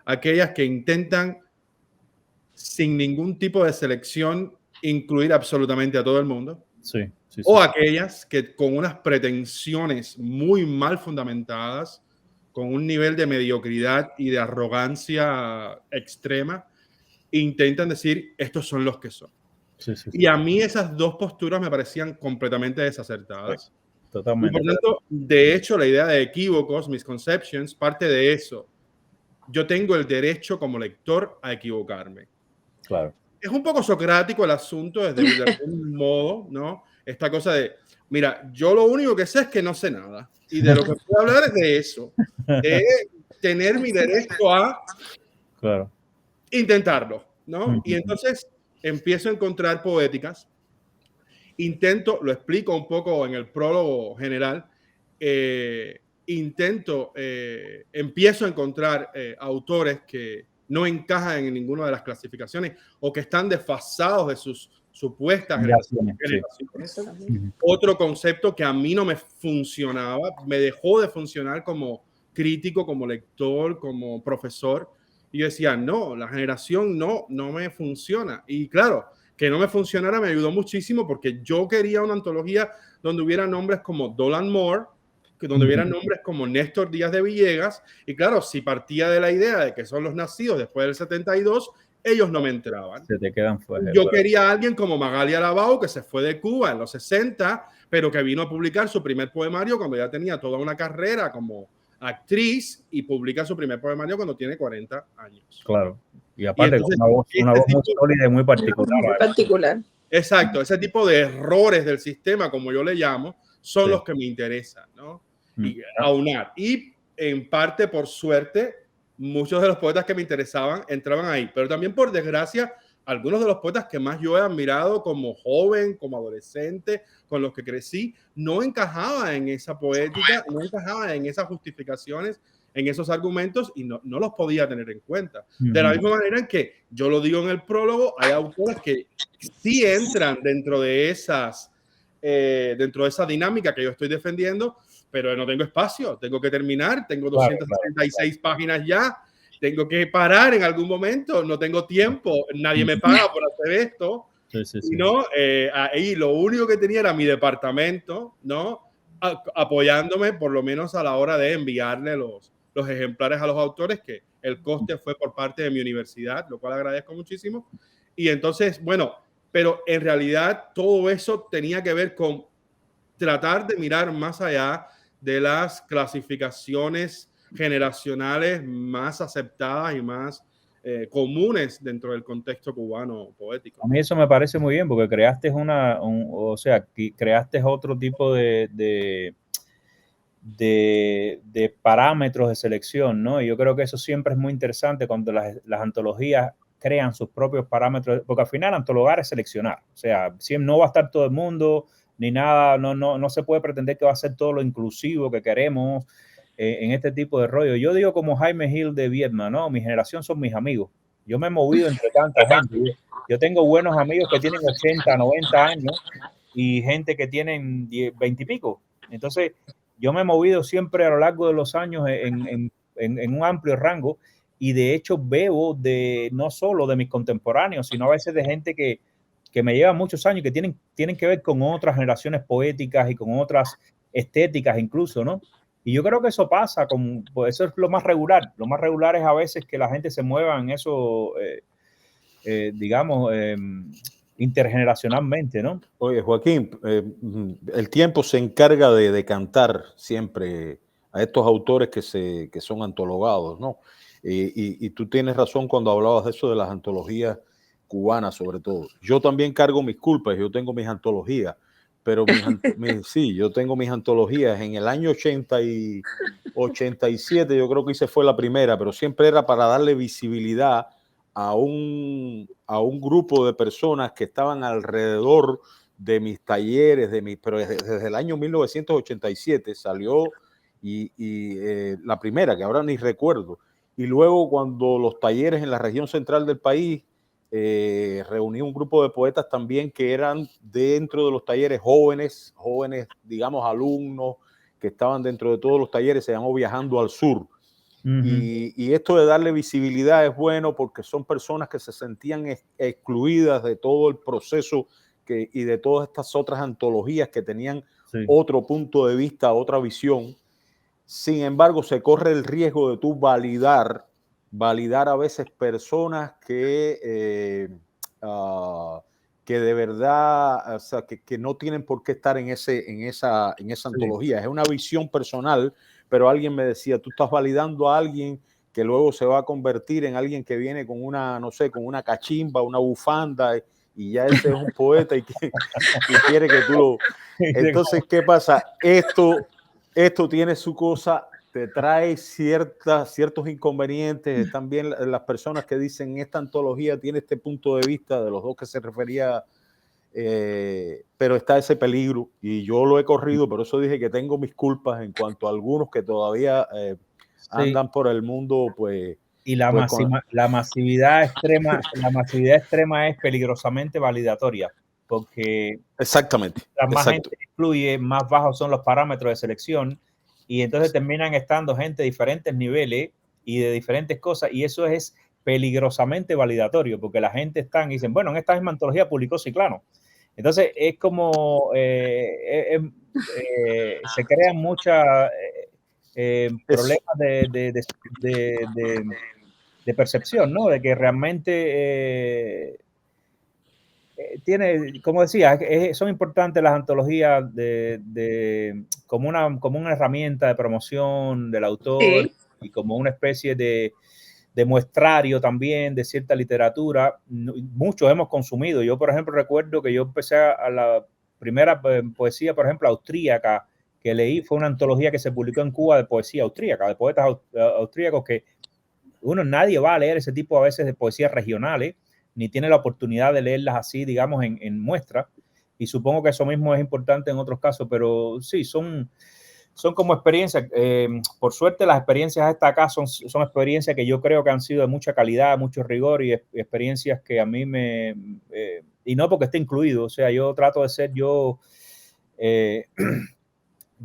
Aquellas que intentan, sin ningún tipo de selección, incluir absolutamente a todo el mundo. O aquellas que con unas pretensiones muy mal fundamentadas, con un nivel de mediocridad y de arrogancia extrema, intentan decir, estos son los que son. Y a mí esas 2 posturas me parecían completamente desacertadas. Totalmente. Y por tanto, de hecho, la idea de equívocos, misconceptions, parte de eso. Yo tengo el derecho como lector a equivocarme. Claro. Es un poco socrático el asunto, de algún modo, ¿no? Esta cosa de, mira, yo lo único que sé es que no sé nada. Y de lo que puedo hablar es de eso. De tener mi derecho a intentarlo, ¿no? Y entonces empiezo a encontrar poéticas. Lo explico un poco en el prólogo general, empiezo a encontrar autores que no encajan en ninguna de las clasificaciones o que están desfasados de sus supuestas generaciones. Otro concepto que a mí no me funcionaba, me dejó de funcionar como crítico, como lector, como profesor. Y yo decía, no, la generación no me funciona. Y claro, que no me funcionara me ayudó muchísimo, porque yo quería una antología donde hubiera nombres como Dolan Moore, donde hubiera nombres como Néstor Díaz de Villegas, y claro, si partía de la idea de que son los nacidos después del 72, ellos no me entraban. Se te quedan fuera. Yo quería a alguien como Magali Arabao, que se fue de Cuba en los 60, pero que vino a publicar su primer poemario cuando ya tenía toda una carrera como actriz, y publica su primer poemario cuando tiene 40 años. Claro. Y aparte, entonces, una voz muy sólida y muy particular. Muy particular. Exacto, ese tipo de errores del sistema, como yo le llamo, son los que me interesan, ¿no? Y aunar. Y en parte, por suerte, muchos de los poetas que me interesaban entraban ahí, pero también, por desgracia, algunos de los poetas que más yo he admirado como joven, como adolescente, con los que crecí, no encajaba en esa poética, no encajaba en esas justificaciones, en esos argumentos, y no los podía tener en cuenta. De la misma manera en que yo lo digo en el prólogo, hay autores que sí entran dentro de esa dinámica que yo estoy defendiendo, pero no tengo espacio, tengo que terminar, tengo 266 páginas ya, tengo que parar en algún momento, no tengo tiempo, nadie me paga por hacer esto, y no, ahí lo único que tenía era mi departamento, ¿no? Apoyándome por lo menos a la hora de enviarle los ejemplares a los autores, que el coste fue por parte de mi universidad, lo cual agradezco muchísimo. Y entonces, bueno, pero en realidad todo eso tenía que ver con tratar de mirar más allá de las clasificaciones generacionales más aceptadas y más comunes dentro del contexto cubano poético. A mí eso me parece muy bien, porque creaste creaste otro tipo de parámetros de selección, ¿no? Y yo creo que eso siempre es muy interesante cuando las antologías crean sus propios parámetros, porque al final antologar es seleccionar, o sea, no va a estar todo el mundo, ni nada, no se puede pretender que va a ser todo lo inclusivo que queremos en este tipo de rollo. Yo digo como Jaime Hill de Vietnam, ¿no? Mi generación son mis amigos. Yo me he movido entre tanta gente. Yo tengo buenos amigos que tienen 80, 90 años y gente que tienen 20 y pico. Entonces, yo me he movido siempre a lo largo de los años en un amplio rango, y de hecho bebo no solo de mis contemporáneos, sino a veces de gente que me lleva muchos años, que tienen que ver con otras generaciones poéticas y con otras estéticas incluso, ¿no? Y yo creo que eso pasa, pues eso es lo más regular. Lo más regular es a veces que la gente se mueva en eso, digamos, intergeneracionalmente, ¿no? Oye, Joaquín, el tiempo se encarga de decantar siempre a estos autores que son antologados, ¿no? Y tú tienes razón cuando hablabas de eso de las antologías cubanas, sobre todo. Yo también cargo mis culpas, yo tengo mis antologías, pero sí, yo tengo mis antologías. En el año 87 yo creo que hice fue la primera, pero siempre era para darle visibilidad a un grupo de personas que estaban alrededor de mis talleres, pero desde el año 1987 salió la primera, que ahora ni recuerdo. Y luego cuando los talleres en la región central del país, reuní un grupo de poetas también que eran dentro de los talleres jóvenes, digamos, alumnos que estaban dentro de todos los talleres, se llamó Viajando al Sur. Y esto de darle visibilidad es bueno porque son personas que se sentían excluidas de todo el proceso y de todas estas otras antologías que tenían otro punto de vista, otra visión. Sin embargo, se corre el riesgo de tú validar a veces personas que de verdad, o sea, que no tienen por qué estar en esa antología. Es una visión personal, pero alguien me decía, tú estás validando a alguien que luego se va a convertir en alguien que viene con una, no sé, con una cachimba, una bufanda, y ya ese es un poeta y quiere que tú lo... Entonces, ¿qué pasa? Esto tiene su cosa, te trae ciertos inconvenientes. También las personas que dicen esta antología tiene este punto de vista de los dos que se refería, pero está ese peligro y yo lo he corrido, por eso dije que tengo mis culpas en cuanto a algunos que todavía andan por el mundo, pues. Y la masividad extrema es peligrosamente validatoria, porque exactamente, más gente excluye, más bajos son los parámetros de selección, y entonces terminan estando gente de diferentes niveles y de diferentes cosas, y eso es peligrosamente validatorio, porque la gente está y dicen, bueno, en esta misma antología publicó Ciclano. Entonces es como se crean muchos problemas de percepción, ¿no? De que realmente tiene, como decía, son importantes las antologías como una herramienta de promoción del autor, Sí. y como una especie de muestrario también de cierta literatura. Muchos hemos consumido. Yo, por ejemplo, recuerdo que yo empecé a la primera poesía, por ejemplo, austríaca que leí, fue una antología que se publicó en Cuba de poesía austríaca, de poetas austríacos, que nadie va a leer ese tipo a veces de poesías regionales, ni tiene la oportunidad de leerlas así, digamos, en muestra. Y supongo que eso mismo es importante en otros casos, pero sí, son como experiencias. Por suerte, las experiencias hasta acá son experiencias que yo creo que han sido de mucha calidad, mucho rigor, y experiencias que a mí y no porque esté incluido, o sea, yo trato de ser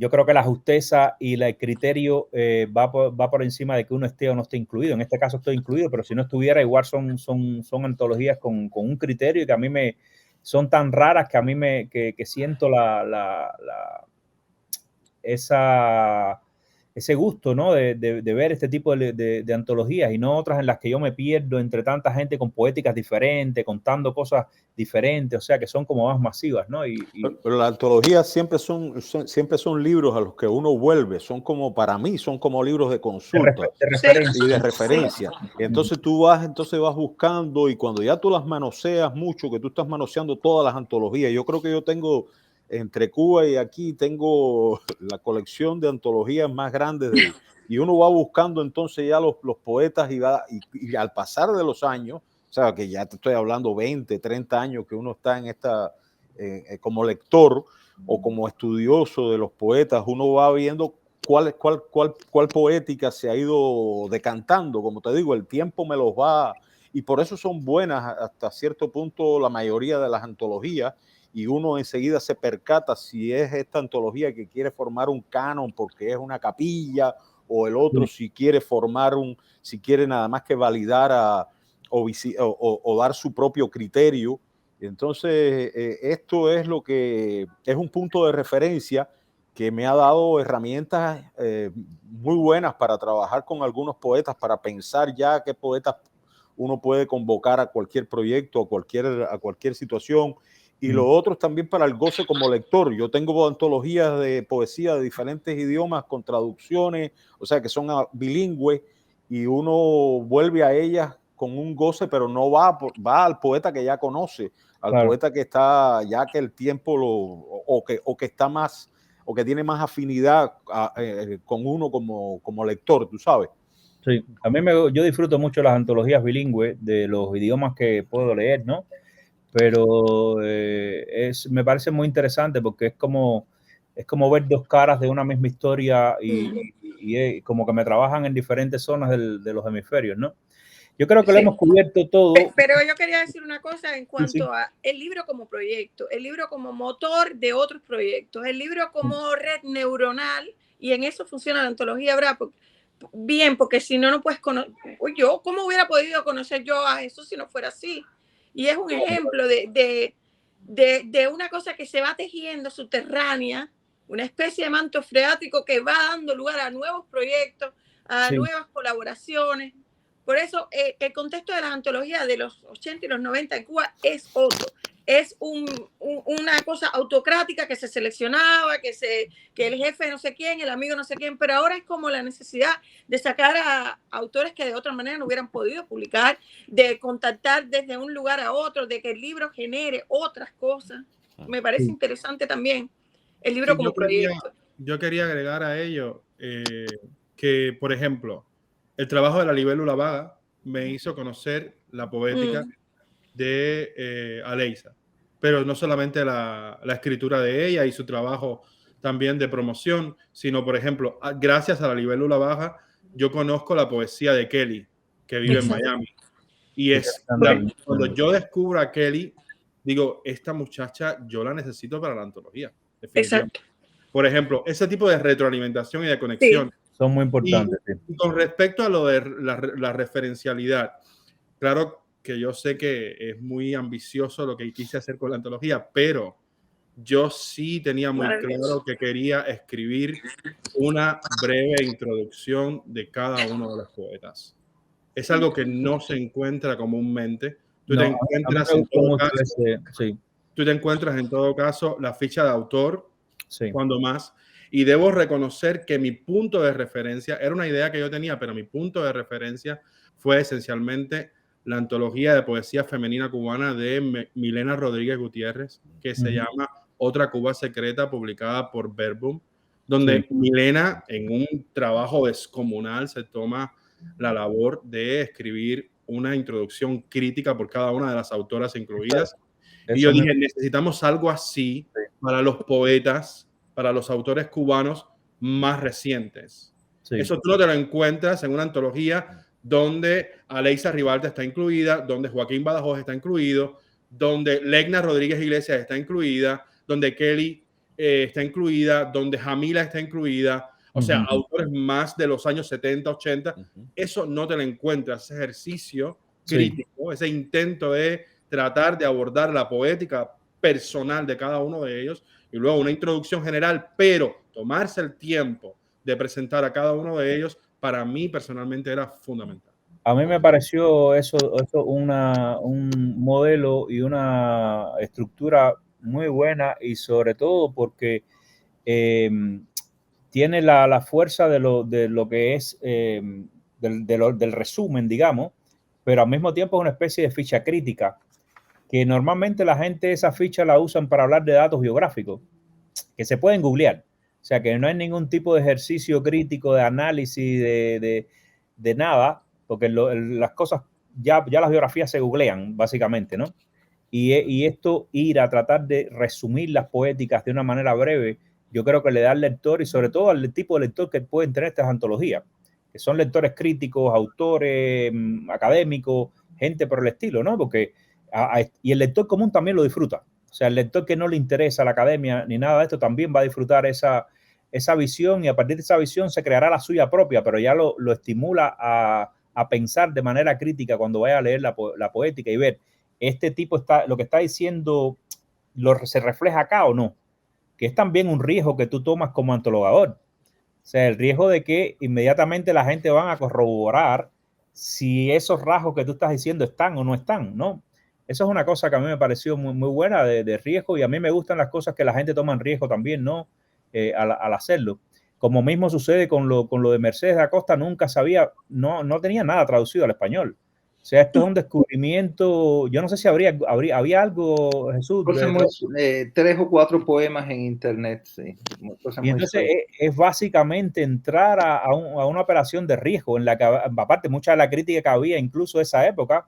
yo creo que la justeza y el criterio va por encima de que uno esté o no esté incluido. En este caso estoy incluido, pero si no estuviera, igual son antologías con un criterio, y que a mí son tan raras que a mí que siento ese gusto, ¿no? de ver este tipo de antologías, y no otras en las que yo me pierdo entre tanta gente con poéticas diferentes, contando cosas diferentes, o sea, que son como más masivas, ¿no? Pero las antologías siempre son libros a los que uno vuelve, son como, para mí, son como libros de consulta de referencia. y de referencia. Sí. Entonces tú vas buscando, y cuando ya tú las manoseas mucho, que tú estás manoseando todas las antologías, yo creo que yo tengo, entre Cuba y aquí, tengo la colección de antologías más grandes y uno va buscando entonces ya los poetas, y al pasar de los años, o sea, que ya te estoy hablando 20, 30 años que uno está en esta, como lector o como estudioso de los poetas, uno va viendo cuál poética se ha ido decantando. Como te digo, el tiempo me los va, y por eso son buenas hasta cierto punto la mayoría de las antologías, y uno enseguida se percata si es esta antología que quiere formar un canon porque es una capilla, o el otro si quiere si quiere nada más que validar o dar su propio criterio. Entonces, esto es lo que es un punto de referencia que me ha dado herramientas muy buenas para trabajar con algunos poetas, para pensar ya qué poetas uno puede convocar a cualquier proyecto, a cualquier situación. Y lo otro es también para el goce como lector. Yo tengo antologías de poesía de diferentes idiomas con traducciones, o sea, que son bilingües, y uno vuelve a ellas con un goce, pero no va al poeta que ya conoce, al poeta que está, ya que el tiempo o que está más, o que tiene más afinidad con uno como lector, tú sabes. Sí, yo disfruto mucho las antologías bilingües de los idiomas que puedo leer, ¿no? Pero me parece muy interesante, porque es como ver dos caras de una misma historia, y como que me trabajan en diferentes zonas de los hemisferios, ¿no? Yo creo que lo hemos cubierto todo. Pero yo quería decir una cosa en cuanto a el libro como proyecto, el libro como motor de otros proyectos, el libro como red neuronal, y en eso funciona la antología, ¿verdad? Bien, porque si no, no puedes conocer. Yo, ¿cómo hubiera podido conocer yo a Jesús si no fuera así? Y es un ejemplo de una cosa que se va tejiendo subterránea, una especie de manto freático que va dando lugar a nuevos proyectos, a nuevas colaboraciones. Por eso el contexto de las antologías de los 80 y los 90 en Cuba es otro. Es una cosa autocrática que se seleccionaba, que el jefe no sé quién, el amigo no sé quién, pero ahora es como la necesidad de sacar a autores que de otra manera no hubieran podido publicar, de contactar desde un lugar a otro, de que el libro genere otras cosas. Me parece interesante también el libro como proyecto. Yo quería agregar a ello que, por ejemplo, el trabajo de la libélula vaga me hizo conocer la poética de Aleisa, pero no solamente la escritura de ella y su trabajo también de promoción, sino, por ejemplo, gracias a la libélula vaga, yo conozco la poesía de Kelly, que vive en Miami. Y cuando yo descubro a Kelly, digo, esta muchacha yo la necesito para la antología. Exacto. Por ejemplo, ese tipo de retroalimentación y de conexión. Son muy importantes. Y con respecto a lo de la referencialidad, claro que yo sé que es muy ambicioso lo que quise hacer con la antología, pero yo sí tenía muy claro que quería escribir una breve introducción de cada uno de los poetas. Es algo que no se encuentra comúnmente. Tú te encuentras en todo caso, tú te encuentras en todo caso la ficha de autor, cuando más. Y debo reconocer que mi punto de referencia era una idea que yo tenía, pero mi punto de referencia fue esencialmente la antología de poesía femenina cubana de Milena Rodríguez Gutiérrez, que se llama Otra Cuba Secreta, publicada por Verbum, donde Milena, en un trabajo descomunal, se toma la labor de escribir una introducción crítica por cada una de las autoras incluidas. Y yo dije, necesitamos algo así para los poetas, para los autores cubanos más recientes. Eso tú no te lo encuentras en una antología donde Aleisa Ribalta está incluida, donde Joaquín Badajoz está incluido, donde Legna Rodríguez Iglesias está incluida, donde Kelly está incluida, donde Jamila está incluida. O sea, autores más de los años 70, 80. Eso no te lo encuentras, ese ejercicio crítico, ese intento de tratar de abordar la poética personal de cada uno de ellos y luego una introducción general, pero tomarse el tiempo de presentar a cada uno de ellos, para mí personalmente era fundamental. A mí me pareció eso un modelo y una estructura muy buena, y sobre todo porque tiene la fuerza de lo que es del resumen, digamos, pero al mismo tiempo es una especie de ficha crítica, que normalmente la gente esa ficha la usan para hablar de datos biográficos, que se pueden googlear. O sea, que no hay ningún tipo de ejercicio crítico, de análisis, de nada, porque las cosas, ya las biografías se googlean, básicamente, ¿no? Y esto, ir a tratar de resumir las poéticas de una manera breve, yo creo que le da al lector, y sobre todo al tipo de lector que pueden tener estas antologías, que son lectores críticos, autores, académicos, gente por el estilo, ¿no? Porque y el lector común también lo disfruta. O sea, el lector que no le interesa la academia ni nada de esto también va a disfrutar esa visión, y a partir de esa visión se creará la suya propia, pero ya lo estimula a pensar de manera crítica cuando vaya a leer la poética y ver, este tipo lo que está diciendo se refleja acá o no, que es también un riesgo que tú tomas como antologador. O sea, el riesgo de que inmediatamente la gente van a corroborar si esos rasgos que tú estás diciendo están o no están, ¿no? Eso es una cosa que a mí me pareció muy, muy buena de riesgo, y a mí me gustan las cosas que la gente toma en riesgo también, ¿no? Al hacerlo. Como mismo sucede con lo de Mercedes de Acosta, nunca sabía, no tenía nada traducido al español. O sea, esto es un descubrimiento. Yo no sé si había algo, Jesús. 3 o 4 poemas en internet, sí. Y entonces es básicamente entrar a una operación de riesgo, en la que, aparte, mucha de la crítica que había incluso esa época,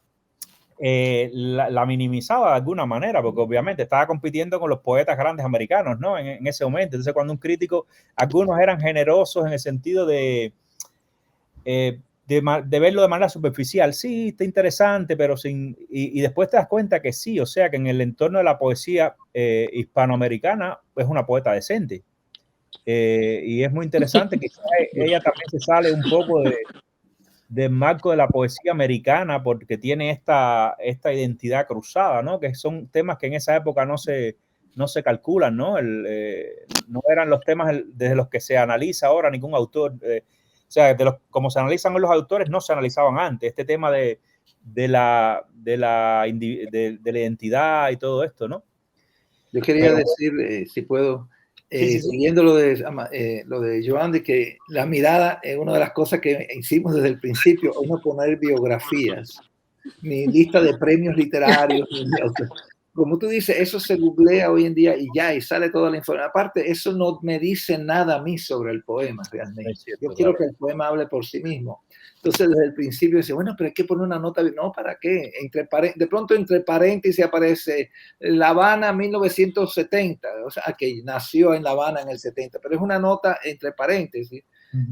la minimizaba de alguna manera, porque obviamente estaba compitiendo con los poetas grandes americanos, ¿no? En ese momento. Entonces, cuando un crítico, algunos eran generosos en el sentido de verlo de manera superficial. Sí, está interesante, pero y después te das cuenta que sí, o sea, que en el entorno de la poesía hispanoamericana es una poeta decente. Y es muy interesante que ella también se sale un poco del marco de la poesía americana, porque tiene esta identidad cruzada, ¿no? Que son temas que en esa época no se calculan, ¿no? No eran los temas desde los que se analiza ahora ningún autor. O sea, como se analizan los autores, no se analizaban antes. Este tema de la identidad y todo esto, ¿no? Yo quería decir, si puedo, siguiendo lo de Joan, de que la mirada es una de las cosas que hicimos desde el principio, es no poner biografías, mi lista de premios literarios. Como tú dices, eso se googlea hoy en día y sale toda la información. Aparte, eso no me dice nada a mí sobre el poema realmente. Es cierto, yo quiero que el poema hable por sí mismo. Entonces, desde el principio dice, bueno, pero hay que poner una nota. No, ¿para qué? De pronto, entre paréntesis aparece La Habana 1970, o sea, que nació en La Habana en el 70, pero es una nota entre paréntesis.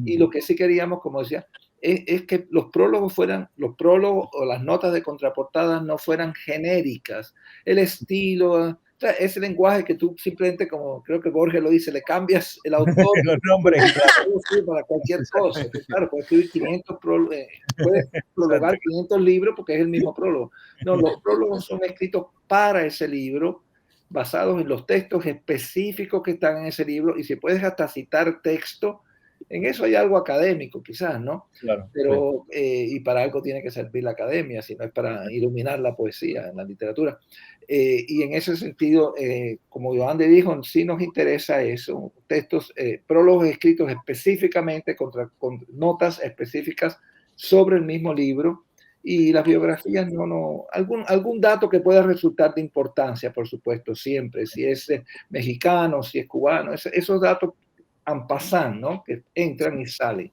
Y lo que sí queríamos, como decía, es que los prólogos o las notas de contraportada no fueran genéricas. El estilo, ese lenguaje que tú simplemente, como creo que Borges lo dice, le cambias el autor Los nombres. para cualquier cosa. Entonces, claro, puedes escribir 500 puedes prologar 500 libros porque es el mismo prólogo. No, los prólogos son escritos para ese libro, basados en los textos específicos que están en ese libro, y si puedes hasta citar texto, en eso hay algo académico quizás, ¿no? Claro, pero y para algo tiene que servir la academia, si no es para iluminar la poesía en la literatura. Y en ese sentido, como Joan dijo, sí nos interesa eso, textos, prólogos escritos específicamente con notas específicas sobre el mismo libro, y las biografías algún dato que pueda resultar de importancia, por supuesto, siempre, si es mexicano, si es cubano, esos datos en passant, ¿no? Que entran y salen.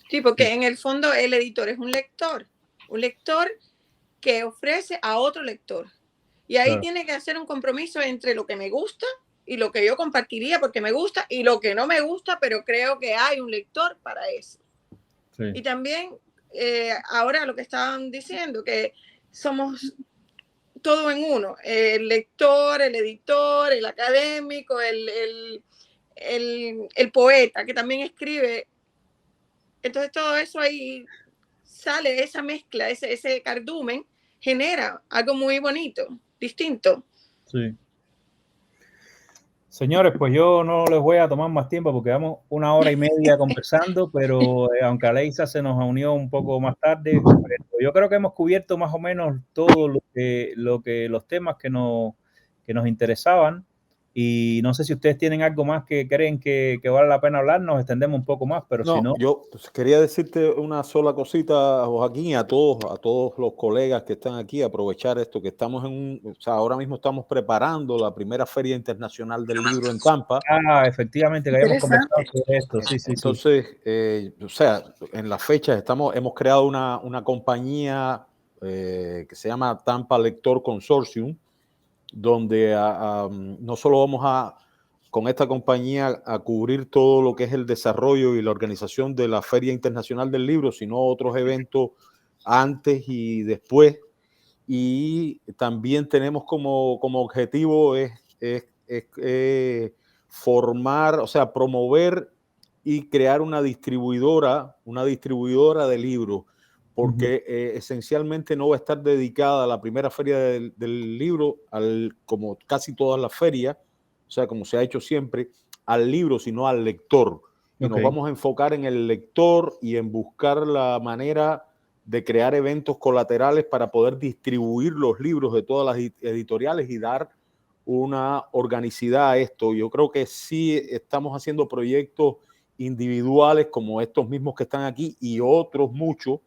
Sí, porque en el fondo el editor es un lector que ofrece a otro lector. Y ahí tiene que hacer un compromiso entre lo que me gusta y lo que yo compartiría porque me gusta, y lo que no me gusta, pero creo que hay un lector para eso. Sí. Y también, ahora lo que estaban diciendo, que somos todo en uno, el lector, el editor, el académico, el poeta que también escribe. Entonces todo eso ahí sale, esa mezcla, ese cardumen genera algo muy bonito, distinto. Sí. Señores, pues yo no les voy a tomar más tiempo porque vamos 1 hora y media conversando, pero aunque Aleisa se nos unió un poco más tarde, yo creo que hemos cubierto más o menos todo los temas que nos interesaban. Y no sé si ustedes tienen algo más que creen que vale la pena hablar, nos extendemos un poco más, pero si no... Yo quería decirte una sola cosita, Joaquín, y a todos los colegas que están aquí, aprovechar esto, que estamos ahora mismo estamos preparando la primera Feria Internacional del Libro en Tampa. Efectivamente, que hayamos conversado sobre esto, sí. Entonces, en las fechas hemos creado una compañía que se llama Tampa Lector Consortium, donde no solo vamos con esta compañía a cubrir todo lo que es el desarrollo y la organización de la Feria Internacional del Libro, sino otros eventos antes y después. Y también tenemos como objetivo formar, promover y crear una distribuidora de libros, porque esencialmente no va a estar dedicada a la primera feria del libro, como casi todas las ferias, como se ha hecho siempre, al libro, sino al lector. Y nos vamos a enfocar en el lector y en buscar la manera de crear eventos colaterales para poder distribuir los libros de todas las editoriales y dar una organicidad a esto. Yo creo que sí estamos haciendo proyectos individuales como estos mismos que están aquí y otros muchos.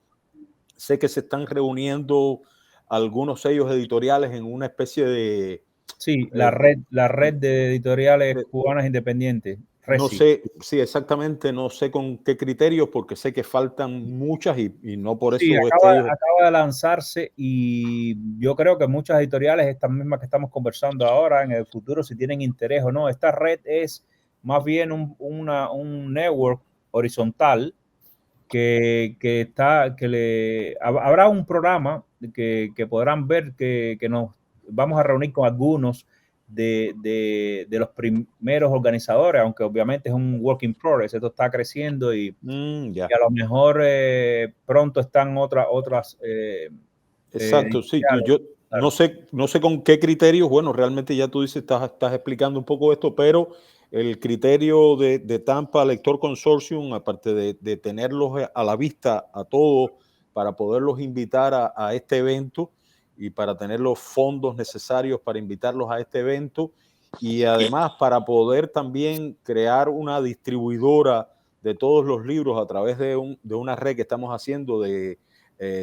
Sé que se están reuniendo algunos sellos editoriales en una especie de... Sí, la red de editoriales cubanas independientes. No sé, sí, exactamente, no sé con qué criterios, porque sé que faltan muchas y no por eso... Acaba de lanzarse, y yo creo que muchas editoriales, estas mismas que estamos conversando ahora, en el futuro, si tienen interés o no. Esta red es más bien un network horizontal habrá un programa que podrán ver que nos vamos a reunir con algunos de los primeros organizadores, aunque obviamente es un work in progress, esto está creciendo y a lo mejor pronto están otras exacto, sí, yo no sé con qué criterios. Bueno, realmente ya tú dices, estás explicando un poco esto, pero el criterio de Tampa Lector Consortium, aparte de tenerlos a la vista a todos para poderlos invitar a este evento y para tener los fondos necesarios para invitarlos a este evento, y además para poder también crear una distribuidora de todos los libros a través de una red que estamos haciendo de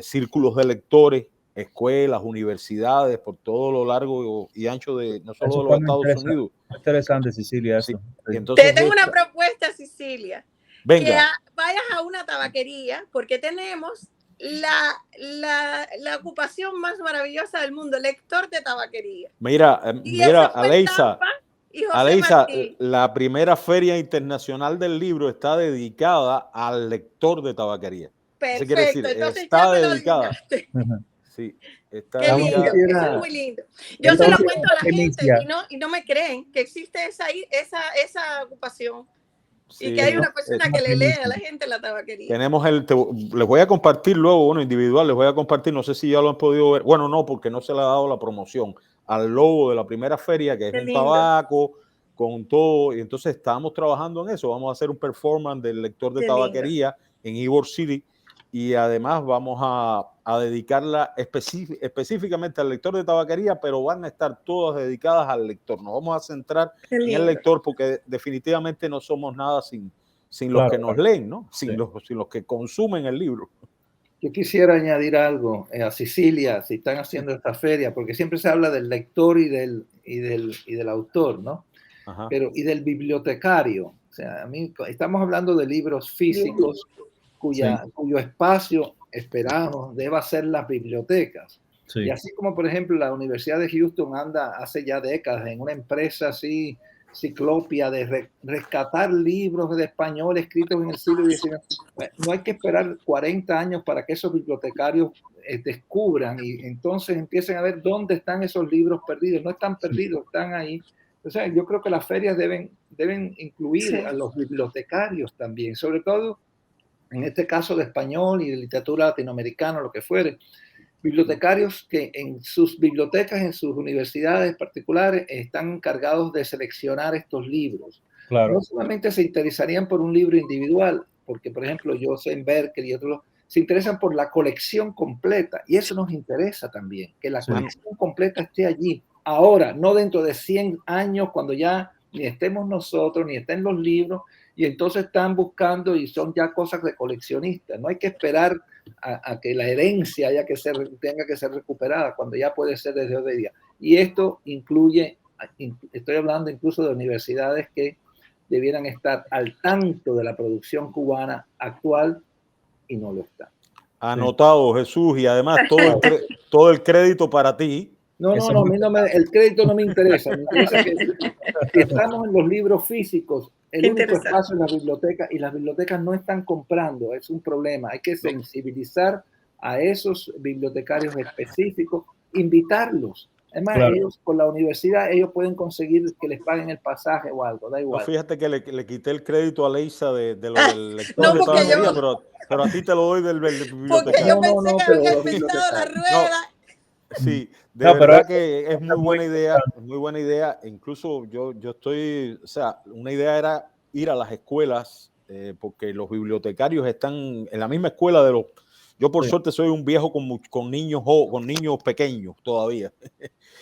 círculos de lectores, escuelas, universidades, por todo lo largo y ancho de no solo de los Estados Unidos. Interesante, Cecilia. Sí. Entonces, te tengo una propuesta, Cecilia. Venga. Que vayas a una tabaquería, porque tenemos la ocupación más maravillosa del mundo, lector de tabaquería. Mira, Aleisa, la primera Feria Internacional del Libro está dedicada al lector de tabaquería. Perfecto, quiere decir, entonces está dedicada. Sí. Está Qué lindo, ya, eso es muy lindo. Yo se lo Entonces, cuento a la gente primicia. y no me creen que existe esa ocupación y sí, que hay una Es persona una que le lee a primicia. la gente en la tabaquería. tenemos les voy a compartir luego, bueno, individual, les voy a compartir, no sé si ya lo han podido ver, bueno, no, porque no se le ha dado la promoción al logo de la primera feria, que es Qué un lindo. tabaco con todo, y entonces estamos trabajando en eso, vamos a hacer un performance del lector de Qué lindo. tabaquería en Ybor City, y además vamos a dedicarla específicamente al lector de tabaquería, pero van a estar todas dedicadas al lector, nos vamos a centrar Qué en el lindo. lector, porque definitivamente no somos nada sin los Claro, que nos claro. leen, ¿no? Sí. Sin los que consumen el libro. Yo quisiera añadir algo a Sicilia, si están haciendo esta feria, porque siempre se habla del lector y del autor, ¿no? Ajá. Pero y del bibliotecario. O sea, estamos hablando de libros físicos cuyo espacio esperamos deba ser las bibliotecas. Sí. Y así como, por ejemplo, la Universidad de Houston anda hace ya décadas en una empresa así ciclopia de rescatar libros de español escritos en el siglo XIX. No hay que esperar 40 años para que esos bibliotecarios descubran y entonces empiecen a ver dónde están esos libros perdidos. No están perdidos, están ahí. O sea, yo creo que las ferias deben incluir a los bibliotecarios también, sobre todo en este caso de español y de literatura latinoamericana, lo que fuere. Bibliotecarios que en sus bibliotecas, en sus universidades particulares, están encargados de seleccionar estos libros. Claro. No solamente se interesarían por un libro individual, porque, por ejemplo, yo sé en Berkeley y otros, se interesan por la colección completa, y eso nos interesa también, que la colección completa esté allí. Ahora, no dentro de 100 años, cuando ya ni estemos nosotros, ni estén los libros, y entonces están buscando y son ya cosas de coleccionistas. No hay que esperar a que la herencia tenga que ser recuperada, cuando ya puede ser desde hoy día. Y esto incluye, estoy hablando incluso de universidades que debieran estar al tanto de la producción cubana actual y no lo están. Anotado, Jesús, y además todo el crédito para ti. No, a mí el crédito no me interesa. Me interesa que estamos en los libros físicos, el único espacio en la biblioteca, y las bibliotecas no están comprando, es un problema. Hay que sensibilizar a esos bibliotecarios específicos, invitarlos. Además, claro, ellos con la universidad, ellos pueden conseguir que les paguen el pasaje o algo, da igual. No, fíjate que le quité el crédito a Leisa de lo del lector no, de tabaquería, yo, pero a ti te lo doy del bibliotecario. Porque yo pensé que habían inventado la rueda. Sí, de verdad que es muy buena idea, es muy buena idea. Incluso yo estoy, o sea, una idea era ir a las escuelas, porque los bibliotecarios están en la misma escuela de los... Yo por suerte soy un viejo con niños pequeños todavía.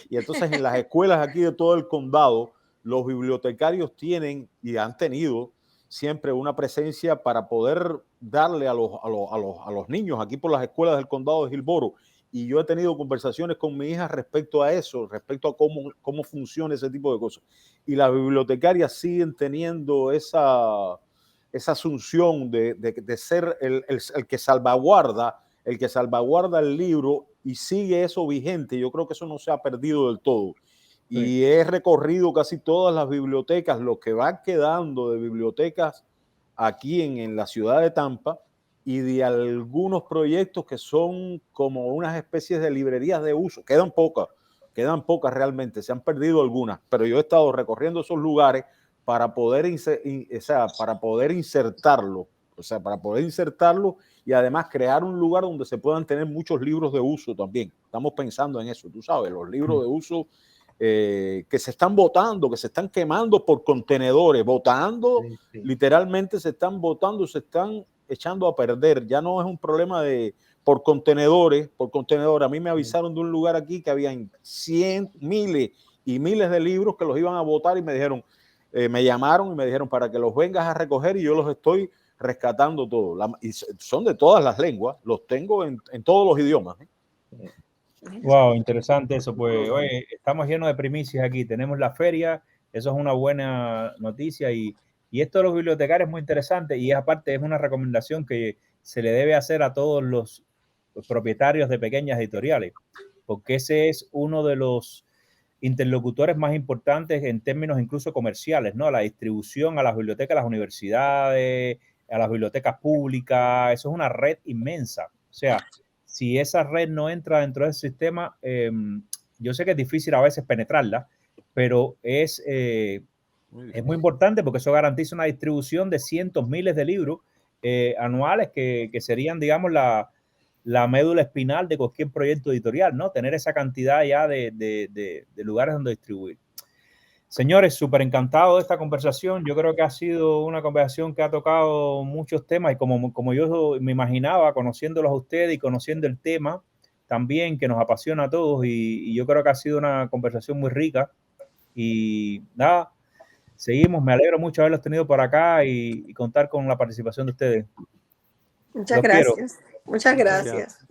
Y entonces en las escuelas aquí de todo el condado, los bibliotecarios tienen y han tenido siempre una presencia para poder darle a los niños aquí por las escuelas del condado de Hillsborough. Y yo he tenido conversaciones con mi hija respecto a eso, respecto a cómo funciona ese tipo de cosas. Y las bibliotecarias siguen teniendo esa asunción de ser el que salvaguarda el libro y sigue eso vigente. Yo creo que eso no se ha perdido del todo. Y he recorrido casi todas las bibliotecas, lo que va quedando de bibliotecas aquí en la ciudad de Tampa, y de algunos proyectos que son como unas especies de librerías de uso. Quedan pocas realmente, se han perdido algunas, pero yo he estado recorriendo esos lugares para poder insertarlo, y además crear un lugar donde se puedan tener muchos libros de uso también. Estamos pensando en eso, tú sabes, los libros de uso que se están botando, que se están quemando por contenedores, literalmente se están botando, se están echando a perder. Ya no es un problema por contenedores. A mí me avisaron de un lugar aquí que habían miles y miles de libros que los iban a botar y me dijeron, me llamaron y me dijeron para que los vengas a recoger, y yo los estoy rescatando todos. Y son de todas las lenguas, los tengo en todos los idiomas. Wow, interesante eso. Pues oye, estamos llenos de primicias aquí. Tenemos la feria, eso es una buena noticia, y esto de los bibliotecarios es muy interesante, y aparte es una recomendación que se le debe hacer a todos los propietarios de pequeñas editoriales, porque ese es uno de los interlocutores más importantes en términos incluso comerciales, ¿no? La distribución a las bibliotecas, a las universidades, a las bibliotecas públicas, eso es una red inmensa. O sea, si esa red no entra dentro del sistema, yo sé que es difícil a veces penetrarla, pero es muy importante porque eso garantiza una distribución de cientos, miles de libros anuales que serían, digamos, la médula espinal de cualquier proyecto editorial, ¿no? Tener esa cantidad ya de lugares donde distribuir. Señores, súper encantado de esta conversación. Yo creo que ha sido una conversación que ha tocado muchos temas y como yo me imaginaba, conociéndolos a ustedes y conociendo el tema también que nos apasiona a todos y yo creo que ha sido una conversación muy rica y nada, seguimos. Me alegro mucho haberlos tenido por acá y contar con la participación de ustedes. Muchas gracias. Muchas gracias.